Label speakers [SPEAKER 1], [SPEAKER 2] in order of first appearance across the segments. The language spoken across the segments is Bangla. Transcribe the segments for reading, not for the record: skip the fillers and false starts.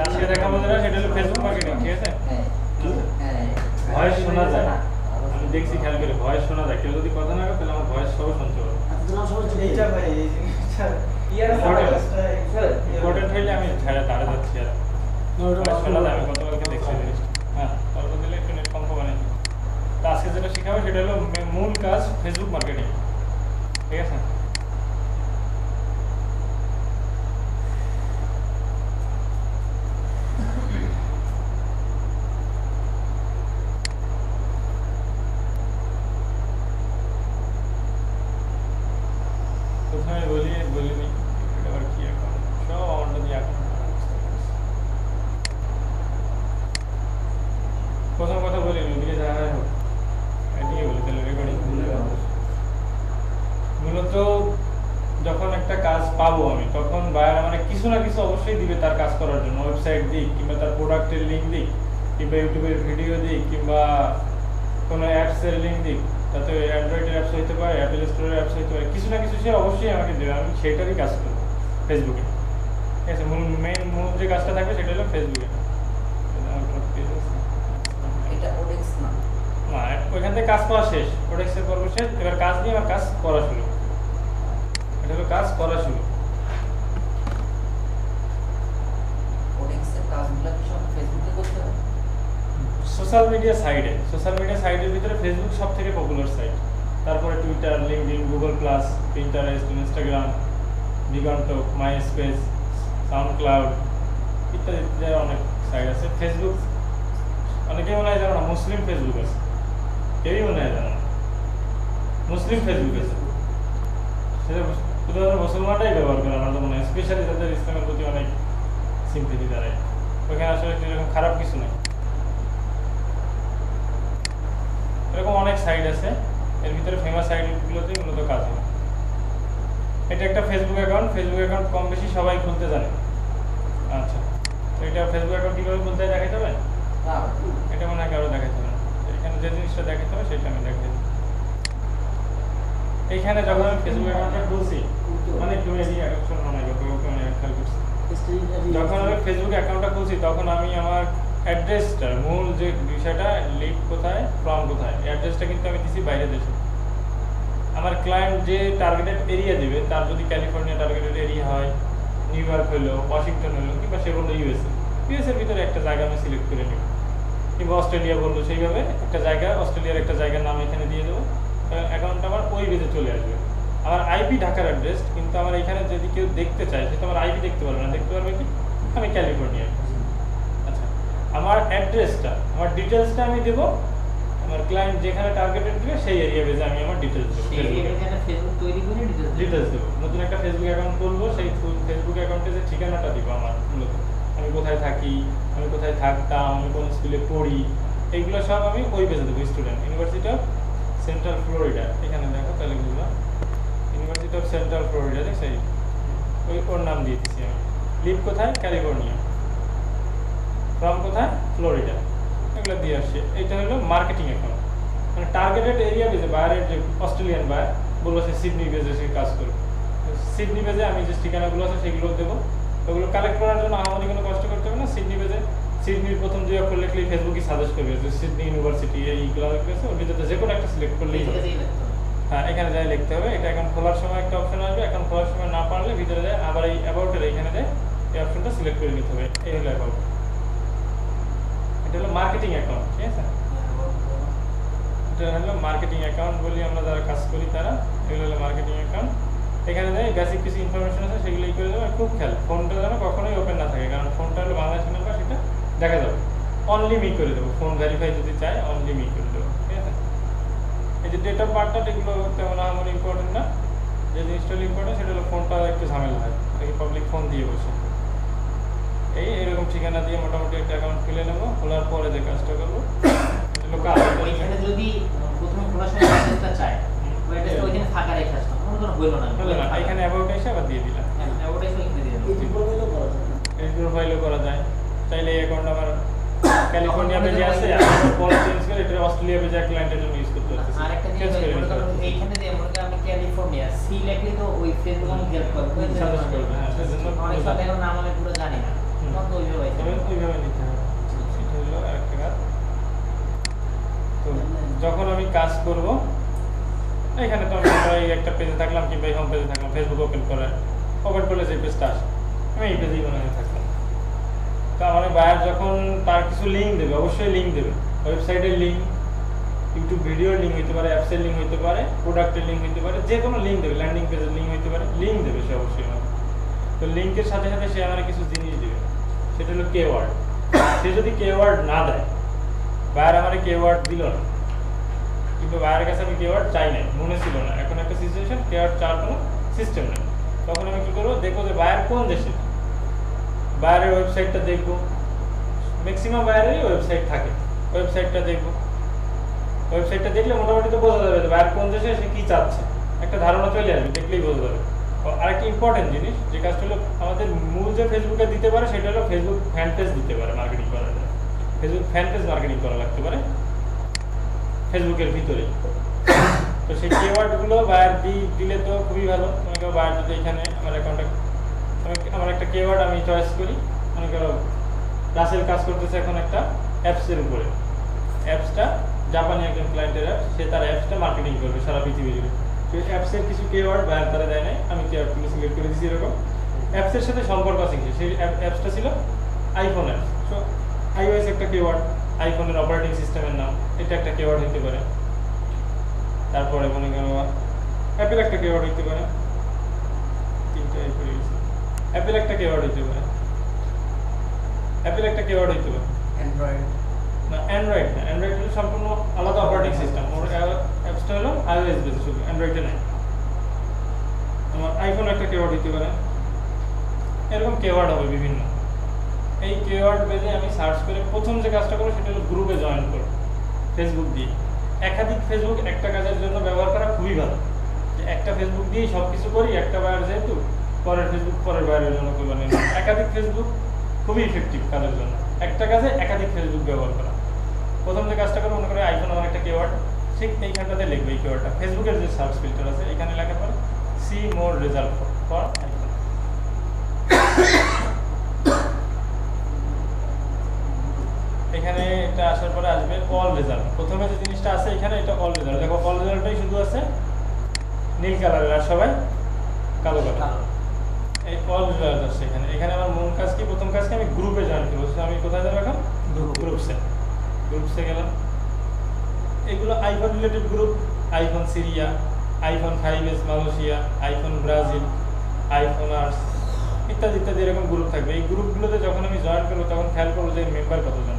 [SPEAKER 1] আজকে দেখাবো যেটা সেটা হলো ফেসবুক মার্কেটিং, ঠিক আছে? ভয়েস শোনা যায়, আমি দেখছি খেয়াল করে ভয়েস শোনা যায়, কেউ যদি কথা না করে তাহলে আমার ভয়েস সব শুনতে পারবে। ইম্পর্টেন্ট হইলে আমি ছেড়ে দাঁড়ে যাচ্ছি আর শোনা যায়, আমি গতকালকে দেখছি জিনিসটা। হ্যাঁ, তারপর দিলে একটু নেট কম পাবেন। তো আজকে যেটা শেখাবো সেটা হলো মূল কাজ ফেসবুক মার্কেটিং, ঠিক আছে? প্রথমে বলিনি এটা আবার কি এখন সব আমারটা দিয়ে এখন প্রথম কথা বলিনি, ওদিকে যা হয় হোক এদিকে বলি তাহলে রেকর্ডিং মূলত যখন একটা কাজ পাবো আমি তখন বায়ার মানে কিছু না কিছু অবশ্যই দিবে তার কাজ করার জন্য। ওয়েবসাইট দিক কিংবা তার প্রোডাক্টের লিঙ্ক দিক কিংবা ইউটিউবের ভিডিও দিক কিংবা কোনো অ্যাপসের লিঙ্ক দিক, তাতে অ্যান্ড্রয়েডের অ্যাপস হইতে পারে, অ্যাপেল স্টোরের অ্যাপস হইতে পারে, কিছু না কিছু সে অবশ্যই আমাকে দেবে, আমি সেটারই কাজ করবো ফেসবুকে, ঠিক আছে? মূল যে কাজটা থাকবে সেটা হলো ফেসবুকে। না, ওইখান থেকে কাজ করা শেষ, ওডেক্সের পর্ব শেষ, এবার কাজ নিয়ে আমার কাজ করা শুরু, এটা হলো কাজ করা শুরু। সোশ্যাল মিডিয়া সাইটের ভিতরে ফেসবুক সব থেকে পপুলার সাইট, তারপরে Twitter, LinkedIn, Google plus, Pinterest, Instagram, দিগন্তক, মাইস্পেস, সাউন্ডক্লাউড ইত্যাদি ইত্যাদি অনেক সাইট আছে। ফেসবুক অনেকেই মনে হয় জানো না, মুসলিম ফেসবুক আছে, কেউই মনে হয় জানো না মুসলিম ফেসবুক আছে, সেটা শুধুমাত্র মুসলমানরাই ব্যবহার করে আমার তো মনে হয়, স্পেশালি যাদের ইসলামের প্রতি অনেক সিম্পেথি দাঁড়ায়, ওইখানে আসলে এরকম খারাপ কিছু নেই। এরকম অনেক সাইট আছে, এর ভিতরে ফেমাস সাইটগুলোতেই মূলত কাজ হয়। এটা একটা ফেসবুক অ্যাকাউন্ট কম বেশি সবাই খুলতে জানে। আচ্ছা, তো এটা ফেসবুক অ্যাকাউন্ট কীভাবে খুলতে হয় দেখাতে হবে? এটা মনে হয় কারো দেখাতে হবে না, এখানে যে জিনিসটা দেখাতে হবে সেটা আমি দেখাই। এইখানে যখন আমি ফেসবুক অ্যাকাউন্টটা খুলছি, মানে একটু খেয়াল করছি, যখন আমি ফেসবুক অ্যাকাউন্টটা খুলছি তখন আমি আমার অ্যাড্রেসটা, মূল যে বিষয়টা, লিভ কোথায়, ফ্রম কোথায়, অ্যাড্রেসটা কিন্তু আমি দিছি বাইরে দেশে। আমার ক্লায়েন্ট যে টার্গেটেড এরিয়া দিবে, তার যদি ক্যালিফোর্নিয়া টার্গেটেড এরিয়া হয়, নিউ ইয়র্ক হলো, ওয়াশিংটন হলো, কিংবা সে বললো ইউএসএর ভিতরে একটা জায়গা আমি সিলেক্ট করে নিব, কিংবা অস্ট্রেলিয়া বললো, সেইভাবে একটা জায়গা, অস্ট্রেলিয়ার একটা জায়গার নাম এখানে দিয়ে দেবো, অ্যাকাউন্টটা আমার ওই বেজে চলে আসবে। আমার আইপি ঢাকার অ্যাড্রেস, কিন্তু আমার এখানে যদি কেউ দেখতে চায় সে তো আমার আইপি দেখতে পারবে না, দেখতে পারবে কি আমি ক্যালিফোর্নিয়ায়। আচ্ছা, আমার অ্যাড্রেসটা, আমার ডিটেলসটা আমি দেবো, আমার ক্লায়েন্ট যেখানে টার্গেটেড দিবে সেই এরিয়া বেজে আমি আমার ডিটেলস দেবো, ডিটেলস দেবো। নতুন একটা ফেসবুক অ্যাকাউন্ট খুলবো, সেই ফেসবুক অ্যাকাউন্টে যে ঠিকানাটা দিব আমার, মূলত আমি কোথায় থাকি, আমি কোথায় থাকতাম, আমি কোন স্কুলে পড়ি, এইগুলো সব আমি ওই বেজে দেবো। Student, university of central Florida, এখানে দেখো তাহলে বুঝবা, ইউনিভার্সিটি অফ সেন্ট্রাল ফ্লোরিডা, সেই ওর নাম দিয়ে দিচ্ছি আমি। লিভ কোথায়? ক্যালিফোর্নিয়া। ফ্রম কোথায়? ফ্লোরিডা। এগুলো দিয়ে আসছে। এটা হলো মার্কেটিং অ্যাকাউন্ট, মানে টার্গেটেড এরিয়া বেজে, বাইরের যে অস্ট্রেলিয়ান বায়ার বললো সে সিডনি বেজে সে কাজ করবে, সিডনি বেজে আমি যে ঠিকানাগুলো আছে সেগুলো দেবো। ওগুলো কালেক্ট করার জন্য আমাদের কোনো কষ্ট করতে হবে না। সিডনি বেজে সিডনির প্রথম দুই অক্ষর লিখলেই ফেসবুকই সাজেস্ট করবে যে সিডনি ইউনিভার্সিটি, এইগুলো আছে, ওর ভিতরে যে কোনো একটা সিলেক্ট করলেই হবে। হ্যাঁ, এখানে যাই লিখতে হবে। এটা এখন খোলার সময় একটা অপশন আসবে, এখন খোলার সময় না পারলে ভিতরে যায় আবার এই অ্যাবাউটের এখানে যায় এই অপশনটা সিলেক্ট করে নিতে হবে। এই হলো অ্যাবাউট, এটা হলো মার্কেটিং অ্যাকাউন্ট, ঠিক আছে? এটা হলো মার্কেটিং অ্যাকাউন্ট বলি আমরা যারা কাজ করি তারা, এগুলো হলো মার্কেটিং অ্যাকাউন্ট। এখানে যাই বেসিক কিছু ইনফরমেশন আছে সেগুলোই করে দেবো। খুব খেয়াল, ফোনটা যেন কখনোই ওপেন না থাকে, কারণ ফোনটা হলো বাংলাদেশের নাম্বার, সেটা দেখা যাবে। অনলি মি করে দেবো, ফোন ভেরিফাই যদি চাই অনলি মি করে দেবো, ঠিক আছে? এই যে ডেট অফ বার্থটা, এগুলো তেমন আমার ইম্পর্টেন্ট না, যে জিনিসটা ইম্পর্টেন্ট সেটা হলো ফোনটা একটু ঝামেলা হয়, এই পাবলিক ফোন দিয়ে বসে। এইরকম ঠিকানা দিয়ে মোটামুটি একটা অ্যাকাউন্ট খুলে নেবো। খোলার পরে যে কাজটা করবো
[SPEAKER 2] ওইখানে যদি প্রথমে খোলার সময় অ্যাড্রেসটা চাই, ওই অ্যাড্রেসটা ওইখানে ফাঁকা রেখে আসলাম, কোনো কোনো হইল না,
[SPEAKER 1] এখানে অ্যাবাউট এসে আবার দিয়ে দিলাম।
[SPEAKER 2] অ্যাবাউট এসে এখানে দিয়ে দিলাম।
[SPEAKER 1] এই প্রোফাইলও করা যায়, চাইলে এই অ্যাকাউন্ট আমার ক্যালিফোর্নিয়া পেজে আছে, আমি পরে চেঞ্জ করে এটা অস্ট্রেলিয়া পেজে ক্লায়েন্টের জন্য ইউজ করতে পারতেছি।
[SPEAKER 2] আরেকটা জিনিস এইখানে যে মনে করেন আমি ক্যালিফোর্নিয়া সিলেক্টে তো ওই ফেসবুক আমি হেল্প করব,
[SPEAKER 1] সাজেস্ট করবে। হ্যাঁ, সেজন্য
[SPEAKER 2] অনেক সাথে এখন নাম আমি পুরো জানি না, তখন তো
[SPEAKER 1] ওইভাবে নিতে হবে। সেটা হলো আরেকটা কাজ। তো যখন আমি কাজ করব, এখানে তো আমি এই একটা পেজে থাকলাম কিংবা এই হোম পেজে থাকলাম, ফেসবুক ওপেন করলে যে পেজটা আসে আমি এই পেজেই মনে হয় থাকলাম। তো আমার বায়ার যখন তার কিছু লিঙ্ক দেবে, অবশ্যই লিঙ্ক দেবে, ওয়েবসাইটের লিঙ্ক, ইউটিউব ভিডিওর লিঙ্ক হতে পারে, অ্যাপসের লিঙ্ক হতে পারে, প্রোডাক্টের লিঙ্ক হতে পারে, যে কোনো লিঙ্ক দেবে, ল্যান্ডিং পেজের লিঙ্ক হতে পারে, লিঙ্ক দেবে সে অবশ্যই আমাকে। তো লিঙ্কের সাথে সাথে সে আমার কিছু জিনিস দেবে, সেটা হলো কেওয়ার্ড। সে যদি কেওয়ার্ড না দেয়, বায়ার আমার কেওয়ার্ড দিল না, কিন্তু বায়ারের কাছে আমি কেওয়ার্ড চাই নাই, মনে ছিল না, এখন একটা সিচুয়েশন কেওয়ার্ড চাওয়ার কোনো সিস্টেম নেই, তখন আমি কী করবো, দেখবো যে বায়ার কোন দেশে, বায়ারের ওয়েবসাইটটা দেখবো, ম্যাক্সিমাম বায়ারেরই ওয়েবসাইট থাকে, ওয়েবসাইটটা দেখবো। ওয়েবসাইটটা দেখলে মোটামুটি তো বোঝা যাবে যে বায়ার কোন দেশে সে কী চাচ্ছে, একটা ধারণা চলে আসবে, দেখলেই বোঝা যাবে। আরেকটা ইম্পর্টেন্ট জিনিস, যে কাজটা হলো আমাদের মূল যে ফেসবুকে দিতে পারে সেটা হলো ফেসবুক ফ্যান পেজ দিতে পারে মার্কেটিং করার জন্য, ফেসবুক ফ্যান পেজ মার্কেটিং করা লাগতে পারে ফেসবুকের ভিতরে। তো সেই কিওয়ার্ডগুলো বায়ার দিলে তো খুবই ভালো। মনে করো বায়ার যদি এখানে আমার অ্যাকাউন্টে আমার একটা কিওয়ার্ড আমি চয়েস করি, মনে করো রাসেল কাজ করতেছে এখন একটা অ্যাপসের উপরে, অ্যাপসটা জাপানি একজন ক্লায়েন্টের অ্যাপস, সে তার অ্যাপসটা মার্কেটিং করবে সারা পৃথিবী জুড়ে। তো অ্যাপসের কিছু কিওয়ার্ড বায়ার তারা দেয় নাই, আমি কিওয়ার্ডগুলো সিলেক্ট করে দিচ্ছি এরকম। অ্যাপসের সাথে সম্পর্ক আছে, সেই অ্যাপসটা ছিল আইফোন অ্যাপস, সো আইওএস একটা কিওয়ার্ড, আইফোনের অপারেটিং সিস্টেমের নাম, এটা একটা কিওয়ার্ড হতে পারে। তারপরে মনে করো অ্যাপেল একটা কিওয়ার্ড হতে পারে, তিনটা অ্যাপেল একটা কিওয়ার্ড হতে পারে, অ্যাপেল একটা কিওয়ার্ড হতে পারে।
[SPEAKER 2] অ্যান্ড্রয়েড
[SPEAKER 1] না, অ্যান্ড্রয়েড না, অ্যান্ড্রয়েড হলো সম্পূর্ণ আলাদা অপারেটিং সিস্টেম, ওর অ্যাপসটা হলো আইওএস বেস, শুধু অ্যান্ড্রয়েডে নাই। আমার আইফোন একটা কিওয়ার্ড হতে পারে, এরকম কিওয়ার্ড হবে বিভিন্ন। এই কিওয়ার্ড বেজে আমি সার্চ করে প্রথম যে কাজটা করবো সেটা হলো গ্রুপে জয়েন করবো ফেসবুক দিয়ে। একাধিক ফেসবুক একটা কাজের জন্য ব্যবহার করা খুবই ভালো, যে একটা ফেসবুক দিয়েই সব কিছু করি, একটা বায়ার যেহেতু পরের ফেসবুক পরের বায়ারের জন্য করবো না, একাধিক ফেসবুক খুবই ইফেক্টিভ কাজের জন্য, একটা কাজে একাধিক ফেসবুক ব্যবহার করা। প্রথম যে কাজটা করবো, মনে করে আইফোন আমার একটা কিওয়ার্ড, ঠিক এইখানটাতে লিখবো এই কিওয়ার্ডটা, ফেসবুকের যে সার্চ ফিল্টার আছে এখানে লেখার পরে see more result for iPhone. এখানে এটা আসার পরে আসবে অল রেজাল্ট, প্রথমে যে জিনিসটা আছে এখানে এটা অল রেজাল্ট, দেখো অল রেজাল্টটাই শুধু আছে নীল কালারের, আর সবাই কালো কালার। এই অল রেজাল্ট আছে এখানে। এখানে আমার মূল কাজ কি, প্রথম কাজ কি, আমি গ্রুপে জয়েন করবো। আমি কোথায় যাবো এখন, গ্রুপসে গেলাম। এগুলো iPhone related group, iPhone Syria, iPhone 5s Malaysia, iPhone Brazil, iPhone arts ইত্যাদি ইত্যাদি এরকম গ্রুপ থাকবে। এই গ্রুপগুলোতে যখন আমি জয়েন করবো তখন খেয়াল করবো যে মেম্বার কতজন,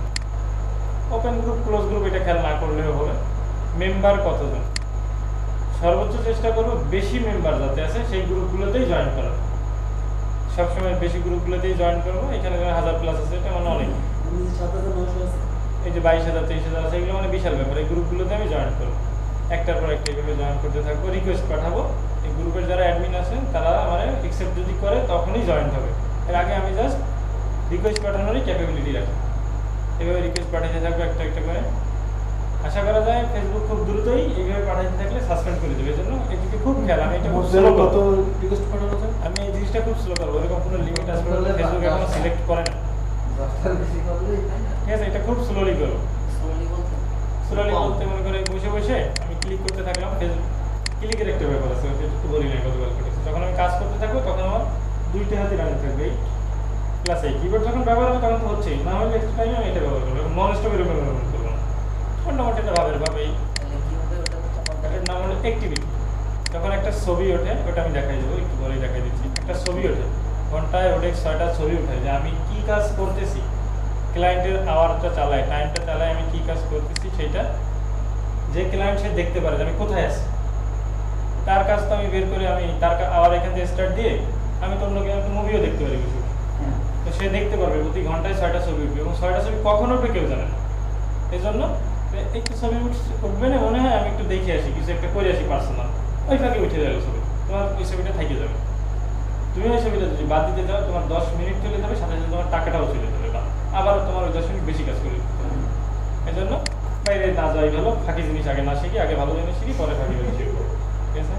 [SPEAKER 1] ওপেন গ্রুপ ক্লোজ গ্রুপ এটা খেয়াল না করলেও হবে, মেম্বার কতজন। সর্বোচ্চ চেষ্টা করবো বেশি মেম্বার যাতে আছে সেই গ্রুপগুলোতেই জয়েন করার, সবসময় বেশি গ্রুপগুলোতেই জয়েন করবো। এখানে 1000+ আছে, এটা মানে অনেক। এই যে 22,000 23,000 আছে, এগুলো মানে বিশাল ব্যাপার। এই গ্রুপগুলোতে আমি জয়েন করবো, একটার পর একটা এইভাবে জয়েন করতে থাকবো, রিকোয়েস্ট পাঠাবো। এই গ্রুপের যারা অ্যাডমিন আছেন তারা আমার অ্যাকসেপ্ট যদি করে তখনই জয়েন হবে, এর আগে আমি জাস্ট রিকোয়েস্ট পাঠানোরই ক্যাপাবিলিটি রাখি। এভাবে রিকোয়েস্ট পাঠাতে থাকবো একটা একটা করে। আশা করা যায় ফেসবুক খুব দ্রুতই এইভাবে পাঠাতে থাকলে সাসপেন্ড করে দেবে, এই জন্য এদিকে খুব খেয়াল। আমি এটা খুব স্লো কত রিকোয়েস্ট পাঠানো যায়, আমি এই জিনিসটা খুব স্লো করবো, এরকম কোনো লিমিট আসবে ফেসবুক এখনো সিলেক্ট করে না, ঠিক আছে? এটা খুব স্লোলি করবো। স্লোলি বলতে মনে করে বসে বসে আমি ক্লিক করতে থাকলাম, ফেসবুক ক্লিকের একটা ব্যাপার আছে, একটু বলি না গতকাল করেছি। যখন আমি কাজ করতে থাকবো তখন আমার দুইটা হাতে রান থাকবে, এই প্লাস এই কিবোর্ড যখন ব্যবহার হবে তখন তো হচ্ছেই, না হলে এক্সট্রা টাইমে আমি এটা ব্যবহার করবো, নন স্টপ এরকম ব্যবহার করবো না। মোটামুটি এটা ভাবেই এটার নাম হলো অ্যাক্টিভিটি। যখন একটা ছবি ওঠে, ওটা আমি দেখাই দেবো, একটু পরেই দেখাই দিচ্ছি। একটা ছবি ওঠে, ঘন্টায় ওঠে 6টা ছবি ওঠে, যে আমি কি কাজ করতেছি, ক্লায়েন্টের আওয়ারটা চালায়, টাইমটা চালায়, আমি কি কাজ করতেছি সেটা যে ক্লায়েন্ট সে দেখতে পারে যে আমি কোথায় আছি। তার কাজটা আমি বের করে আমি তার আওয়ার এখান থেকে স্টার্ট দিয়ে আমি তো অন্য একটা মুভিও দেখতে পারি কিছু, তো সে দেখতে পারবে প্রতি ঘন্টায় 6টা ছবি উঠবে, এবং 6টা ছবি কখন উঠবে কেউ জানে না। এই জন্য একটু ছবি উঠবে না, মনে হয় আমি একটু দেখে আসি, কিছু একটা করে আসি পার্সোনাল, ওই ফাঁকে উঠে যাবে ছবি, তোমার ওই ছবিটা থেকে যাবে। তুমি ওই ছবিটা যদি বাদ দিতে যাও তোমার 10 মিনিট চলে যাবে, সাথে সাথে তোমার টাকাটাও চলে যাবে, বা আবারও তোমার ওই 10 মিনিট বেশি কাজ করে দিতে হবে। এই জন্য বাইরে না যাওয়াই ভালো, ফাঁকি জিনিস আগে না শিখি, আগে ভালো জিনিস শিখি, পরে ফাঁকি জিনিস শিখবো, ঠিক আছে?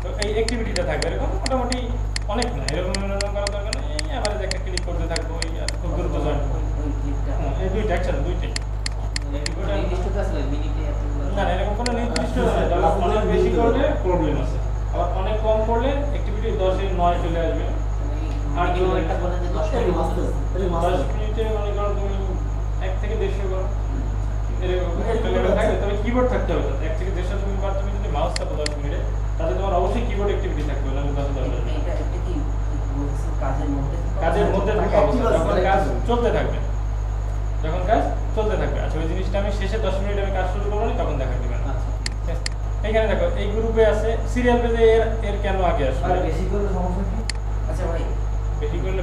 [SPEAKER 1] তো এই অ্যাক্টিভিটিটা থাকবে এরকম, মোটামুটি অনেক না, এরকম করা দরকার নেই, এই দুইটা একসাথে দুইটাই।
[SPEAKER 2] নির্দিষ্টতা আছে মিনিটে এতগুলো
[SPEAKER 1] না এরকম কোনো নির্দিষ্ট নয়, তবে অনেক বেশি করলে প্রবলেম আছে, আবার অনেক কম করলে অ্যাক্টিভিটি 10 এর 9 চলে আসবে। আর
[SPEAKER 2] কেউ একটা বলেন যে 10 মিনিট বসতে
[SPEAKER 1] 10 মিনিটে মনে করো তুমি 1 থেকে 150 করো এরকম একটা লেভেল থাকবে, তবে কিবোর্ড থাকতে হবে। 1 থেকে 150 তুমি পার, তুমি যদি মাউস চাপো 10 মিনিটে তাহলে তোমার অবশ্যই কিবোর্ড অ্যাক্টিভিটি থাকবে, না 10 আসবে।
[SPEAKER 3] এটা কি বলছে
[SPEAKER 1] কাজের মধ্যে থাকা অবস্থা, যখন কাজ চলতে থাকবে, যখন কাজ চলতে থাকবে। আচ্ছা ওই জিনিসটা আমি শেষে 10 মিনিট আমি কাজ শুরু করবো না, তখন দেখা দিবেন।
[SPEAKER 2] আচ্ছা
[SPEAKER 1] এইখানে দেখো এই গ্রুপে আছে সিরিয়াল পেজে এর কেন আগে আসবে?
[SPEAKER 3] আর বেশি করলে সমস্যা কি? আচ্ছা ভাই,
[SPEAKER 1] বেশি করলে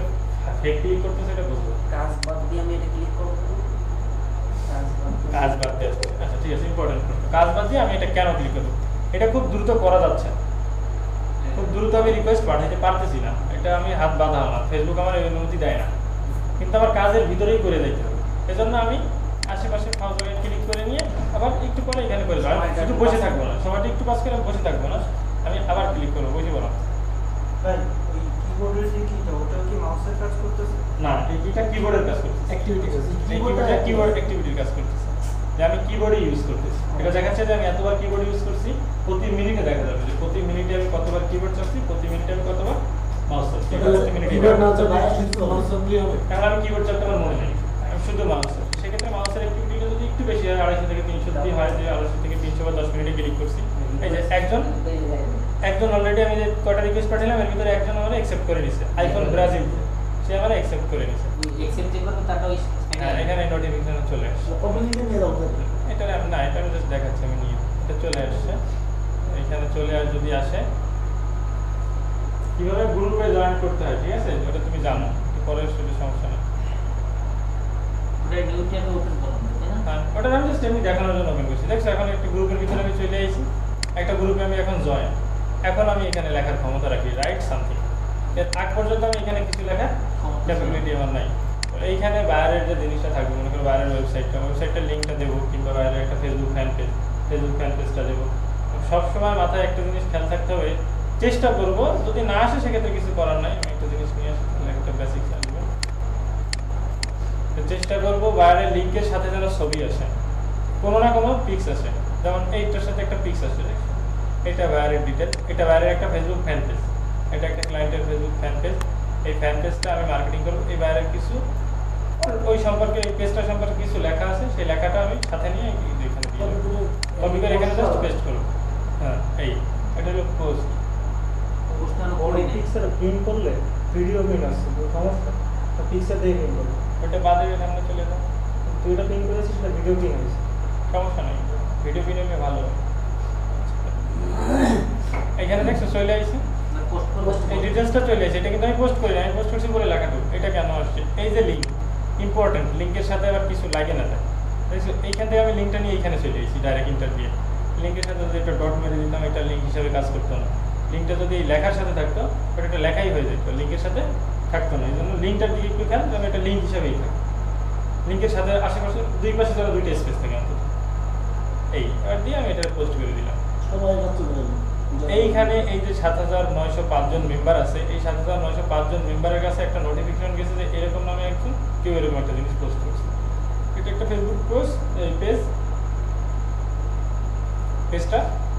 [SPEAKER 1] ফেক ক্লিক করতেছে, এটা বুঝবো।
[SPEAKER 3] কাজ বাদ দিয়ে আমি এটা ক্লিক করব।
[SPEAKER 1] কাজ বাদ দিয়ে আসবে। আচ্ছা ঠিক আছে, ইম্পর্টেন্ট প্রশ্ন। কাজ বাদ দিয়ে আমি এটা কেন ক্লিক করব? এটা খুব দ্রুত করা যাচ্ছে, খুব দ্রুত আমি রিকোয়েস্ট পাঠাইতে পারতেছি না, এটা আমি হাত বাঁধা আমার, ফেসবুক আমার এই অনুমতি দেয় না, কিন্তু আমার কাজের ভিতরেই করে দিতে হবে। এজন্য আমি আশেপাশে ফাও জায়গায় ক্লিক করে নিয়ে আবার একটু পরে এখানে করে দেবো। আমি শুধু বসে থাকবো না, সবাইটা একটু পাস করে আমি বসে থাকবো না, আমি আবার ক্লিক করবো, বসে না।
[SPEAKER 4] ভাই ওই কিবোর্ডের যে কিটা ওটা কি মাউসের কাজ করতেছে?
[SPEAKER 1] না এটা কিবোর্ডের কাজ করতেছে,
[SPEAKER 3] অ্যাক্টিভিটি কাজ।
[SPEAKER 1] এই কিবোর্ডটা কিবোর্ড অ্যাক্টিভিটির কাজ করতেছে, যে আমি কিবোর্ডে ইউজ করতেছি। এটা দেখাচ্ছে যে আমি এতবার কিবোর্ড ইউজ করছি, প্রতি মিনিটে দেখা যাবে যে প্রতি মিনিটে আমি কতবার কিবোর্ড চাপছি, প্রতি মিনিটে আমি কতবার মাউস চাপছি। প্রতি মিনিটে
[SPEAKER 3] কিবোর্ড না চাপলে মাউস চাপলেই হবে।
[SPEAKER 1] কারণ আমি কিবোর্ড চাপতে আমার মনে নেই, আমি শুধু মাউস চাপছি। সেক্ষেত্রে মাউসের অ্যাক্টিভিটিটা যদি একটু বেশি হয়, 250 থেকে 300 যদি হয়, যে 250 থেকে 300 বা 10 মিনিটে ক্লিক করছি, এই যে একজন অলরেডি আমি যে কয়টা রিকোয়েস্ট পাঠালাম এর ভিতরে একজন আমার অ্যাকসেপ্ট করে নিছে, আইফোন ব্রাজিল, সে আমার অ্যাকসেপ্ট করে নিছে।
[SPEAKER 2] এক্সেপ্ট যে করবে তারটা ওই
[SPEAKER 1] হ্যাঁ এখানে নোটিফিকেশন চলে আসছে।
[SPEAKER 3] কমিউনিটি নিয়ে দাও।
[SPEAKER 1] এটা না, এটা আমি জাস্ট দেখাচ্ছি, আমি নিয়ে এটা চলে আসছে। এখানে চলে আর যদি আসে কিভাবে গ্রুপে জয়েন করতে হয়, ঠিক আছে, ওটা তুমি জানো, একটু পরে সেটা সমস্যা নেই।
[SPEAKER 2] ওটা নিউ ট্যাবে ওপেন করুন, তাই না?
[SPEAKER 1] হ্যাঁ ওটা আমি জাস্ট এমনি দেখানোর জন্য ওপেন করছি। দেখছো এখন একটা গ্রুপের ভিতরে আমি চলে আইছি, একটা গ্রুপে আমি এখন জয়েন, এখন আমি এখানে লেখার ক্ষমতা রাখি, রাইট সামথিং। এর আগ পর্যন্ত আমি এখানে কিছু লেখার ক্যাপাবিলিটি আমার নাই। তো এইখানে বাইরের যে জিনিসটা থাকবে, মনে করো বাইরের ওয়েবসাইটটার লিঙ্কটা দেবো, কিংবা বাইরের একটা ফেসবুক ফ্যান পেজটা দেবো। সবসময় মাথায় একটা জিনিস খেয়াল থাকতে হবে, চেষ্টা করবো, যদি না আসে সেক্ষেত্রে কিছু করার নাই, আমি একটা জিনিস নিয়ে আসি, তাহলে একটা বেসিক্স আসবে। তো চেষ্টা করবো বাইরের লিঙ্কের সাথে যেন ছবি আসে, কোনো না কোনো পিক্স আসে, যেমন এইটার সাথে একটা পিক্স আসে, এটা বাইরের ডিটেল, এটা বাইরের একটা ফেসবুক ফ্যান পেজ, এটা একটা ক্লায়েন্টের ফেসবুক ফ্যান পেজ। এই ফ্যান পেজটা আমি মার্কেটিং করবো, এই বাইরের কিছু ওই সম্পর্কে, এই পেজটা সম্পর্কে কিছু লেখা আছে, সেই লেখাটা আমি সাথে নিয়ে এখানে কপি করে এখানে জাস্ট পেস্ট করবো। হ্যাঁ এই এটা হলো পোস্ট।
[SPEAKER 2] পোস্টার
[SPEAKER 4] ওই
[SPEAKER 2] করে নেই
[SPEAKER 4] পিক্সেল প্রিন্ট করলে ভিডিও প্রিন্ট আসছে, তো সমস্যা তো পিক্সেল দিয়ে প্রিন্ট করবে।
[SPEAKER 1] ওটা বাদে সামনে চলে যাও,
[SPEAKER 4] তুই এটা প্রিন্ট করেছিস সেটা ভিডিও প্রিন্ট হয়েছে।
[SPEAKER 1] সমস্যা নেই, ভিডিও প্রিমিয়ামে ভালো। এখানে দেখছো চলে আসছে,
[SPEAKER 2] না পোস্ট করব
[SPEAKER 1] এই ডিটেলসটা চলে আসছে, এটা কিন্তু আমি পোস্ট করি না, আমি পোস্ট করছি বলে লেখাটুকু। এটা কেন আসছে? এই যে লিঙ্ক ইম্পর্টেন্ট, লিঙ্কের সাথে আবার কিছু লাগে না যায়, দেখছো এইখান থেকে আমি লিঙ্কটা নিয়ে এইখানে চলে এসেছি ডাইরেক্ট ইন্টার দিয়ে। লিঙ্কের সাথে যদি একটা ডট মেরে দিতাম, এটা লিঙ্ক হিসাবে কাজ করতো না। লিঙ্কটা যদি এই লেখার সাথে থাকতো, ওটা একটা লেখাই হয়ে যেত, লিঙ্কের সাথে থাকতো না। এই জন্য লিঙ্কটার দিকে একটু খেয়াল, যেন এটা লিঙ্ক হিসাবেই থাকে। লিঙ্কের সাথে আশেপাশে দুই পাশে যেন দুইটা স্পেস থাকে অন্তত। এই আর দিয়ে আমি এটা পোস্ট করে দিলাম।
[SPEAKER 3] সবাই কাজ করে।
[SPEAKER 1] এইখানে এই যে 7905 জন মেম্বার আছে, এই 7905 জন মেম্বারের কাছে একটা নোটিফিকেশন গেছে যে এরকম নামে একজন কেউ এরকম একটা জিনিস পোস্ট করছে। এটা একটা ফেসবুক পোস্ট, এই পেজটা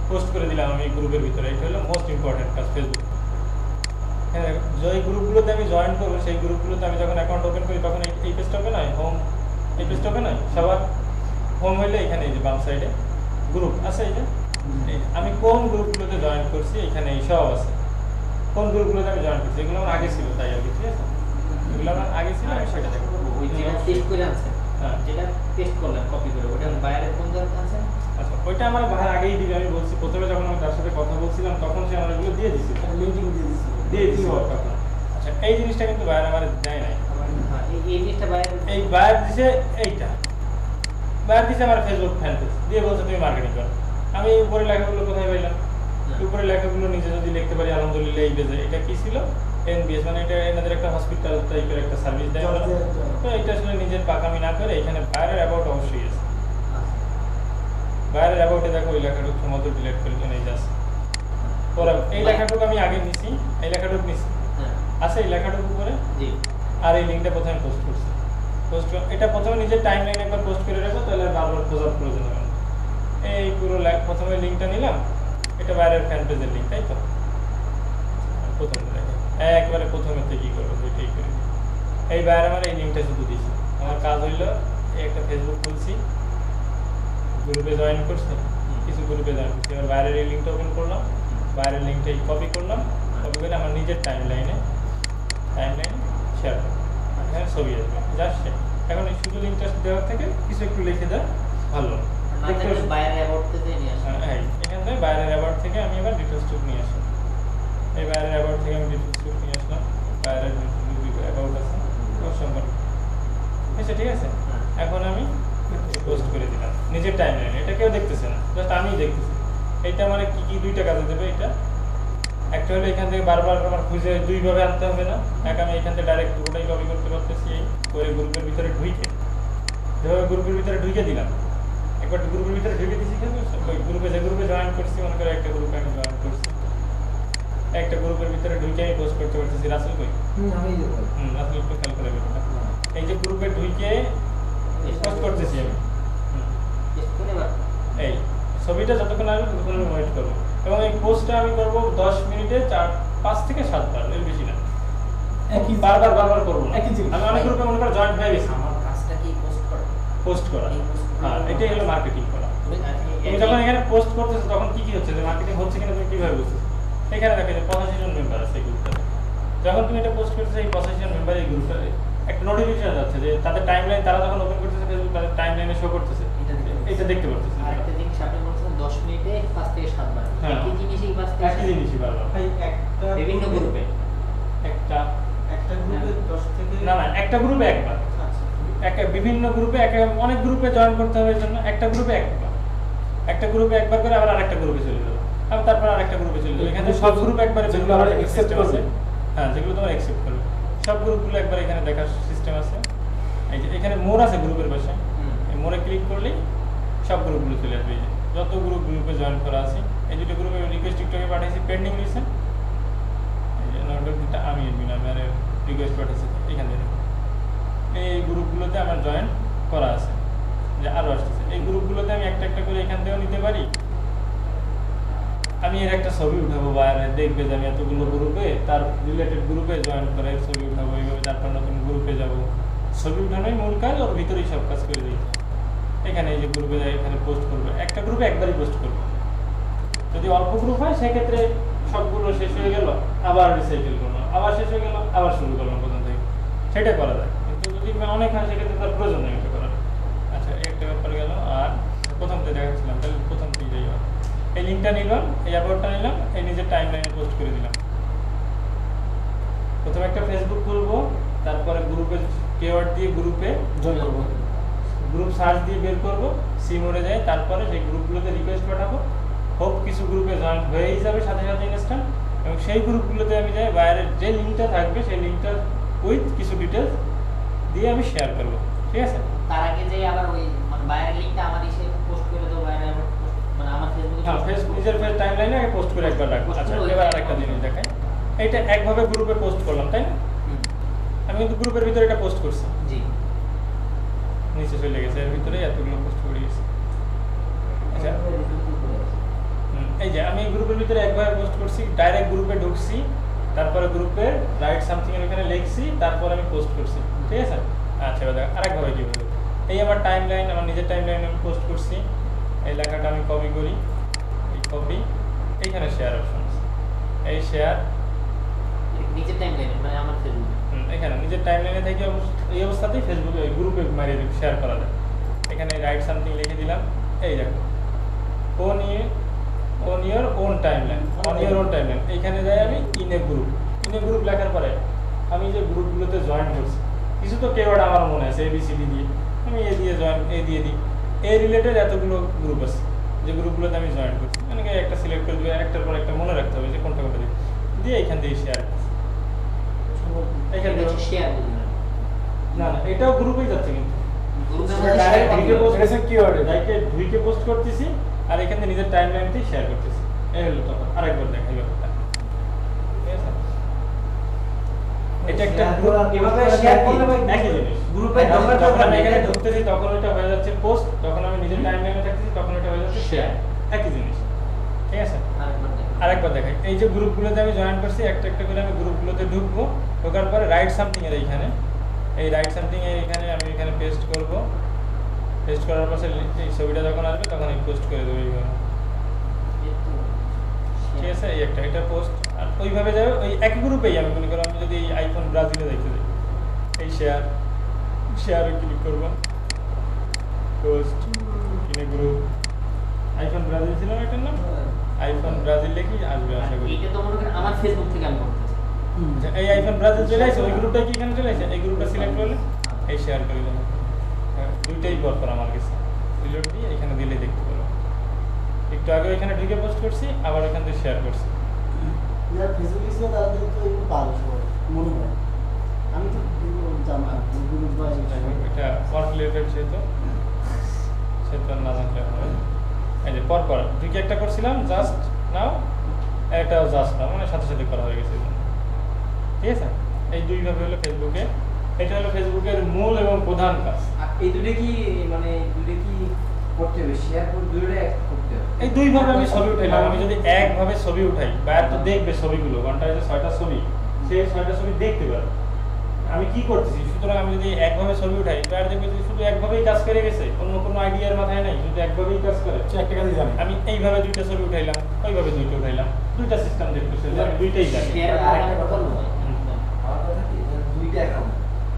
[SPEAKER 1] পোস্ট করে দিলাম আমি গ্রুপের ভিতরে। এটা হলো মোস্ট ইম্পর্টেন্ট কাজ ফেসবুক। হ্যাঁ, যে গ্রুপগুলোতে আমি জয়েন করবো, সেই গ্রুপগুলোতে আমি যখন অ্যাকাউন্ট ওপেন করি তখন এই পেজটা ওপেন হয়, হোম, এই পেজটা ওপেন হয়। সবার হোম হইলে এখানে এই যে বাম সাইডে গ্রুপ আছে, এই যে আমি কোন গ্রুপগুলোতে জয়েন করছি, এখানে এই সব আছে। কোন গ্রুপগুলোতে আমি জয়েন করছি, এগুলো আমার আগে ছিল, তাই আর কি, ঠিক আছে, এগুলো আমার আগে ছিল, আমি সেটা দেখবো।
[SPEAKER 2] ওই যেটা টেস্ট করে আনছেন,
[SPEAKER 1] হ্যাঁ
[SPEAKER 2] যেটা টেস্ট করলেন কপি করে, ওটা বাইরে কোন জায়গায় আনছেন?
[SPEAKER 1] আচ্ছা, ওইটা আমার ভাই আগেই দিবে। আমি বলছি প্রথমে যখন আমি তার সাথে কথা বলছিলাম তখন সে আমার এগুলো দিয়ে দিছিল,
[SPEAKER 3] লিংকিং
[SPEAKER 1] দিয়ে দিছিল তখন। আচ্ছা এই জিনিসটা কিন্তু বাইরে আমার দেয় নাই।
[SPEAKER 2] হ্যাঁ এই জিনিসটা বাইরে
[SPEAKER 1] এই বাইরে দিছে, এইটা বাইরে দিছে আমার ফেসবুক ফ্যান পেজ দিয়ে, বলছে তুমি মার্কেটিং করো। আমি উপরে লেখাগুলো কোথায় পাইলাম? উপরে লেখাগুলো নিজে যদি লিখতে পারি আলহামদুলিল্লাহ। এই পেজে এটা কি ছিল? এনবিএস, মানে এটা এনাদের একটা হসপিটাল টাইপের একটা সার্ভিস দেয়। তো এটা আসলে নিজের পাকামি না করে এখানে বাইরের অ্যাবাউট অবশ্যই আছে। বাইরের অ্যাবাউটে দেখো ওই লেখাটুকু সমস্ত ডিলিট করে দিন, এই যাচ্ছে। ওরা এই লেখাটুকু আমি আগে নিছি, এই লেখাটুকু নিছি
[SPEAKER 2] হ্যাঁ
[SPEAKER 1] আছে এই লেখাটুকু উপরে,
[SPEAKER 2] জি
[SPEAKER 1] আর এই লিঙ্কটা প্রথমে পোস্ট করছি। পোস্ট এটা প্রথমে নিজের টাইমলাইনে একবার পোস্ট করে রাখবো, তাহলে আর বারবার খোঁজার প্রয়োজন হবে না। এই পুরো প্রথমে লিঙ্কটা নিলাম, এটা বাইরের ফ্যান পেজের লিঙ্ক, তাই তো? প্রথম একবারে প্রথমে থেকে কি করবো এটাই করে দিই। এই বাইরে আমার এই লিঙ্কটা শুধু দিছি। আমার কাজ হইলো এই একটা ফেসবুক খুলছি, গ্রুপে জয়েন করছি, কিছু গ্রুপে জয়েন করছি, এবার বাইরের এই লিঙ্কটা ওপেন করলাম, বাইরের লিঙ্কটা কপি করলাম, কপি করে আমার নিজের টাইমলাইনে শেয়ার করলাম, এখানে ছবি আসবে জাস্ট। এখন এই শুধু লিঙ্কটা দেওয়ার থেকে কিছু একটু লিখে দেয় ভালো।
[SPEAKER 2] বাইরে অ্যাবাউট থেকে নিয়ে আসা।
[SPEAKER 1] হ্যাঁ, এখান থেকে বাইরের অ্যাবাউট থেকে আমি এবার ডিটেলস টুক নিয়ে আসলাম। এই বাইরের অ্যাবাউট থেকে আমি ডিটেলস টুক নিয়ে আসলাম, বাইরের অ্যাবাউট আছে ওর সম্পর্কে, ঠিক আছে। এখন আমি পোস্ট করে দিলাম নিজের টাইমলাইনে, এটা কেউ দেখতেছে না, জাস্ট আমিই দেখতেছি। এটা আমার কি কি দুইটা কাজে দেবে। এটা একটা হলো এখান থেকে বারবার আমার খুঁজে দুইভাবে আনতে হবে না, এক আমি এখান থেকে ডাইরেক্ট পুরোটাই কপি করতে পারতেছি, করে গ্রুপের ভিতরে ঢুকে, যেভাবে গ্রুপের ভিতরে ঢুকে দিলাম, একবার গ্রুপের ভিতরে ঢুকে দিচ্ছি, ওই গ্রুপে যে গ্রুপে জয়েন করছি, মনে করে একটা গ্রুপে আমি জয়েন করছি, একটা গ্রুপের ভিতরে ঢুকে আমি পোস্ট করতে পারতেছি। রাসেল কই? রাসেল একটু খেয়াল করে বেরোটা, এই যে গ্রুপে ঢুকে পোস্ট করতেছি আমি, এই ছবিটা যতক্ষণ আসবে ততক্ষণ আমি ওয়েট করবো, এবং এই পোস্টটা আমি করবো 10 মিনিটে 5 থেকে 7 বার, এর বেশি না। বারবার করবো না। আমি অনেক গ্রুপে মনে করে জয়েন্ট হয়ে গেছি।
[SPEAKER 3] আমার কাজটা কি
[SPEAKER 1] পোস্ট করা, হ্যাঁ, এটাই হলো মার্কেটিং করা। তুমি যখন এখানে পোস্ট করতেছো তখন কি হচ্ছে, যে মার্কেটিং হচ্ছে কিনা তুমি কিভাবে বুঝছো? এখানে দেখো যে 85 জন মেম্বার আছে এই গ্রুপটাতে। যখন তুমি এটা পোস্ট করতেছো, এই 85 জন মেম্বার এই গ্রুপটাতে একটা নোটিফিকেশন যাচ্ছে যে তাদের টাইমলাইন, তারা যখন ওপেন করতেছে ফেসবুক, তাদের টাইমলাইনে শো করতেছে, এটা দেখতে পারতেছে।
[SPEAKER 2] আরেকটা জিনিস আপনি বলছেন 10 মিনিটে 5 থেকে 7 বার,
[SPEAKER 1] হ্যাঁ।
[SPEAKER 2] একই জিনিসই 5 থেকে
[SPEAKER 1] একই
[SPEAKER 2] 7
[SPEAKER 1] জিনিসই বারবার,
[SPEAKER 2] বিভিন্ন গ্রুপে।
[SPEAKER 1] একটা
[SPEAKER 3] গ্রুপে 10 থেকে
[SPEAKER 1] না একটা গ্রুপে একবার, বিভিন্ন গ্রুপে অনেক গ্রুপে জয়েন করতে হবে, এর জন্য একটা গ্রুপে একবার করে আবার আরেকটা গ্রুপে চলে যাবে, আবার তারপর আরেকটা গ্রুপে চলে যাবে। এখানে সব গ্রুপ একবারে
[SPEAKER 4] যেগুলো আমরা accept করবে।
[SPEAKER 1] হ্যাঁ, যেগুলো তোমার অ্যাকসেপ্ট করবে, সব গ্রুপগুলো একবার এখানে দেখার সিস্টেম আছে। এই যে এখানে মোর আছে গ্রুপের পাশে, এই মোরে ক্লিক করলেই সব গ্রুপগুলো চলে আসবে। এই যে যত গ্রুপে জয়েন করা আছে, এই দুটো গ্রুপে রিকোয়েস্ট টিকটকে পাঠিয়েছি, পেন্ডিং রয়েছে। এই যে নোটবুকটা আমি এডমিন, আমি আর রিকোয়েস্ট পাঠিয়েছি এখান থেকে। এই গ্রুপগুলোতে আমার জয়েন করা আছে, যে আরও আসতেছে। এই গ্রুপগুলোতে আমি একটা একটা করে এখান থেকেও নিতে পারি। আমি এর একটা ছবি উঠাবো, বাইরে দেখবে যে আমি এতগুলো গ্রুপে, তার রিলেটেড গ্রুপে জয়েন করে ছবি উঠাবো, এইভাবে তারপর নতুন গ্রুপে যাব। ছবি উঠানোই মূল কাজ, ওর ভিতরেই সব কাজ করে দিই। এখানে এই যে গ্রুপে যাই, এখানে পোস্ট করবো, একটা গ্রুপে একবারই পোস্ট করবো। যদি অল্প গ্রুপ হয় সেক্ষেত্রে সবগুলো শেষ হয়ে গেল, আবার রিসাইকেল করলাম, আবার শেষ হয়ে গেল, আবার শুরু করলাম প্রথম থেকে, সেটা করা যায়। কিন্তু যদি অনেক হয় সেক্ষেত্রে তার প্রয়োজন নেই এটা করার। আচ্ছা, একটা ব্যাপার গেল। আর প্রথম থেকে দেখাচ্ছিলাম, তাহলে প্রথম থেকে যাই। এই লিঙ্কটা নিলাম, এই অ্যাবাউটটা নিলাম, এই নিজের টাইমলাইনে পোস্ট করে দিলাম। প্রথমে একটা ফেসবুক খুলবো, তারপরে গ্রুপে কিওয়ার্ড দিয়ে গ্রুপে
[SPEAKER 4] জয়েন করবো,
[SPEAKER 1] গ্রুপ সার্চ দিয়ে বের করবো, সিমোরে যাই, তারপরে সেই গ্রুপগুলোতে রিকোয়েস্ট পাঠাবো। হোপ কিছু গ্রুপে জয়েন হয়েই যাবে সাথে সাথে ইনস্ট্যান্ট, এবং সেই গ্রুপগুলোতে আমি যাই, বাইরের যে লিঙ্কটা থাকবে সেই লিঙ্কটা উইথ কিছু ডিটেলস দিয়ে আমি শেয়ার করবো, ঠিক আছে।
[SPEAKER 2] তার আগে যে আবার ওই মানে বাইরের লিংকটা আমার ইসে পোস্ট করে দাও, বাইরে আবার মানে আমার ফেসবুকে
[SPEAKER 1] হ্যাঁ, নিজের টাইমলাইনে আগে পোস্ট করে একবার রাখবো। আচ্ছা, এবার আরেকটা জিনিস দেখাই। এইটা একভাবে গ্রুপে পোস্ট করলাম, তাই না? আমি কিন্তু গ্রুপের ভিতরে এটা পোস্ট করছি,
[SPEAKER 2] জি
[SPEAKER 1] নিচে চলে গেছে, এর ভিতরে এতগুলো পোস্ট করে গেছি। আচ্ছা, এই যে আমি গ্রুপের ভিতরে একবার পোস্ট করছি, ডাইরেক্ট গ্রুপে ঢুকছি, তারপরে গ্রুপে রাইট সামথিং এর এখানে লিখছি, তারপর আমি পোস্ট করছি, ঠিক আছে। আচ্ছা, এবার আরেকভাবে কি বলবো, এই আমার টাইমলাইন, আমার নিজের টাইমলাইনে আমি পোস্ট করছি, এই লেখাটা আমি কপি করি, এই কপি, এইখানে শেয়ার অপশন আছে, এই শেয়ার
[SPEAKER 2] নিজের টাইমলাইনে মানে আমার ফেসবুকে
[SPEAKER 1] এখানে নিজের টাইমলাইনে থেকে এই অবস্থাতেই ফেসবুকে গ্রুপে মারিয়ে শেয়ার করা যায়। এখানে রাইট সামথিং লিখে দিলাম, এই দেখো অন ইওর ওন টাইমলাইন, এইখানে যাই আমি ইন এ গ্রুপ লেখার পরে আমি যে গ্রুপগুলোতে জয়েন করছি, কিছু তো কেওয়ার্ড আমার মনে আছে ABCD দিয়ে, আমি এ দিয়ে জয়েন, এ দিয়ে দিই, এ রিলেটেড এতগুলো গ্রুপ আছে যে গ্রুপগুলোতে আমি জয়েন করছি, মানে একটা সিলেক্ট করে দিয়ে একটার পর একটা মনে রাখতে হবে যে কোনটা কোনটা দিয়ে এখান দিয়ে শেয়ার করছি। এখান থেকে
[SPEAKER 2] শেয়ার করবেন
[SPEAKER 1] না, এটাও গ্রুপেই যাচ্ছে, কিন্তু ঢুকে পোস্ট করতেছি আর এখান থেকে নিজের টাইমলাইনতেই শেয়ার করতেছি। এই হলো তখন আরেকবার দেখাই ব্যাপারটা, ঠিক আছে। এটা একটা
[SPEAKER 3] Share
[SPEAKER 1] গ্রুপ
[SPEAKER 3] করা-
[SPEAKER 2] এভাবে
[SPEAKER 3] post
[SPEAKER 2] share
[SPEAKER 3] করা
[SPEAKER 2] করলে ভাই
[SPEAKER 1] একই জিনিস
[SPEAKER 2] গ্রুপে
[SPEAKER 1] যখন আমি এখানে ঢুকতেছি তখন ওটা হয়ে যাচ্ছে পোস্ট, যখন আমি নিজের টাইমলাইনে থাকতেছি তখন ওটা হয়ে যাচ্ছে শেয়ার, একই জিনিস। ঠিক আছে, আরেকবার দেখাই। এই যে গ্রুপগুলোতে আমি জয়েন করছি, একটা একটা করে আমি গ্রুপগুলোতে ঢুকবো। ঢোকার পরে রাইট সামথিং এর এইখানে, এই রাইট সামথিং এর এইখানে আমি এখানে পেস্ট করব। পেস্ট করার পর এই ছবিটা যখন আসবে তখন আমি পোস্ট করে দেবো এইভাবে। ঠিক আছে, এই একটা এটা পোস্ট, আর ওইভাবে যাবে ওই একই গ্রুপেই। আমি মনে করি আমি যদি এই আইফোন ব্রাজিলে দেখতে যাই, এই শেয়ারে ক্লিক করব, post in a group, iPhone Brazil ছিল না এটার নাম, আইফোন ব্রাজিল লিখি আসবে আশা করি।
[SPEAKER 2] এটা তো মনে করেন আমার ফেসবুক থেকে আমি করতেছি।
[SPEAKER 1] আচ্ছা, এই আইফোন ব্রাজিল চলে আসে, ওই গ্রুপটা কি এখানে চলে আসে, এই গ্রুপটা সিলেক্ট করলে এই শেয়ার করে দেবো। দুইটাই পর আমার কাছে রিলোড দিয়ে এখানে দিলে দেখতে পারো। একটু আগে এখানে ঢুকে পোস্ট করছি, আবার এখান থেকে শেয়ার করছি।
[SPEAKER 3] যারা ফেসবুক ছিল তারা তো একটু পারো সবাই মনে হয়। আমি তো জানা গ্রুপ বা
[SPEAKER 1] এটা ওয়ার্ক রিলেটেড যেহেতু সেটা না জানলে হবে। এই যে পর ঢুকে একটা করছিলাম জাস্ট নাও, এটাও জাস্ট নাও, মানে সাথে সাথে করা হয়ে গেছে। ঠিক আছে, এই দুইভাবে হলো ফেসবুকে। এটা হলো ফেসবুকের মূল এবং প্রধান কাজ।
[SPEAKER 5] আর এই দুটো কি মানে দুটো কি করতে হবে, শেয়ার করে দুটো এক করতে হবে?
[SPEAKER 1] এই দুইভাবে আমি ছবি উঠাইলাম। আমি যদি একভাবে ছবি উঠাই, বায়ার তো দেখবে ছবিগুলো, ঘন্টায় যে 6টা ছবি, সেই 6টা ছবি দেখতে পারে আমি কি করতেছি। সুতরাং আমি যদি একভাবে ছবি উঠাই, বায়ার দেখবে যে শুধু একভাবেই কাজ করে গেছে, অন্য কোনো আইডিয়ার মাথায় নাই, শুধু একভাবেই কাজ করে।
[SPEAKER 4] একটা কাজই জানি।
[SPEAKER 1] আমি এইভাবে দুইটা ছবি উঠাইলাম, ওইভাবে দুইটা উঠাইলাম, দুইটা সিস্টেম দেখতেছে, আমি দুইটাই জানি।
[SPEAKER 2] শেয়ার
[SPEAKER 5] আরেকটা কথা বলবো। আমার কথা কি যে দুইটা অ্যাকাউন্ট,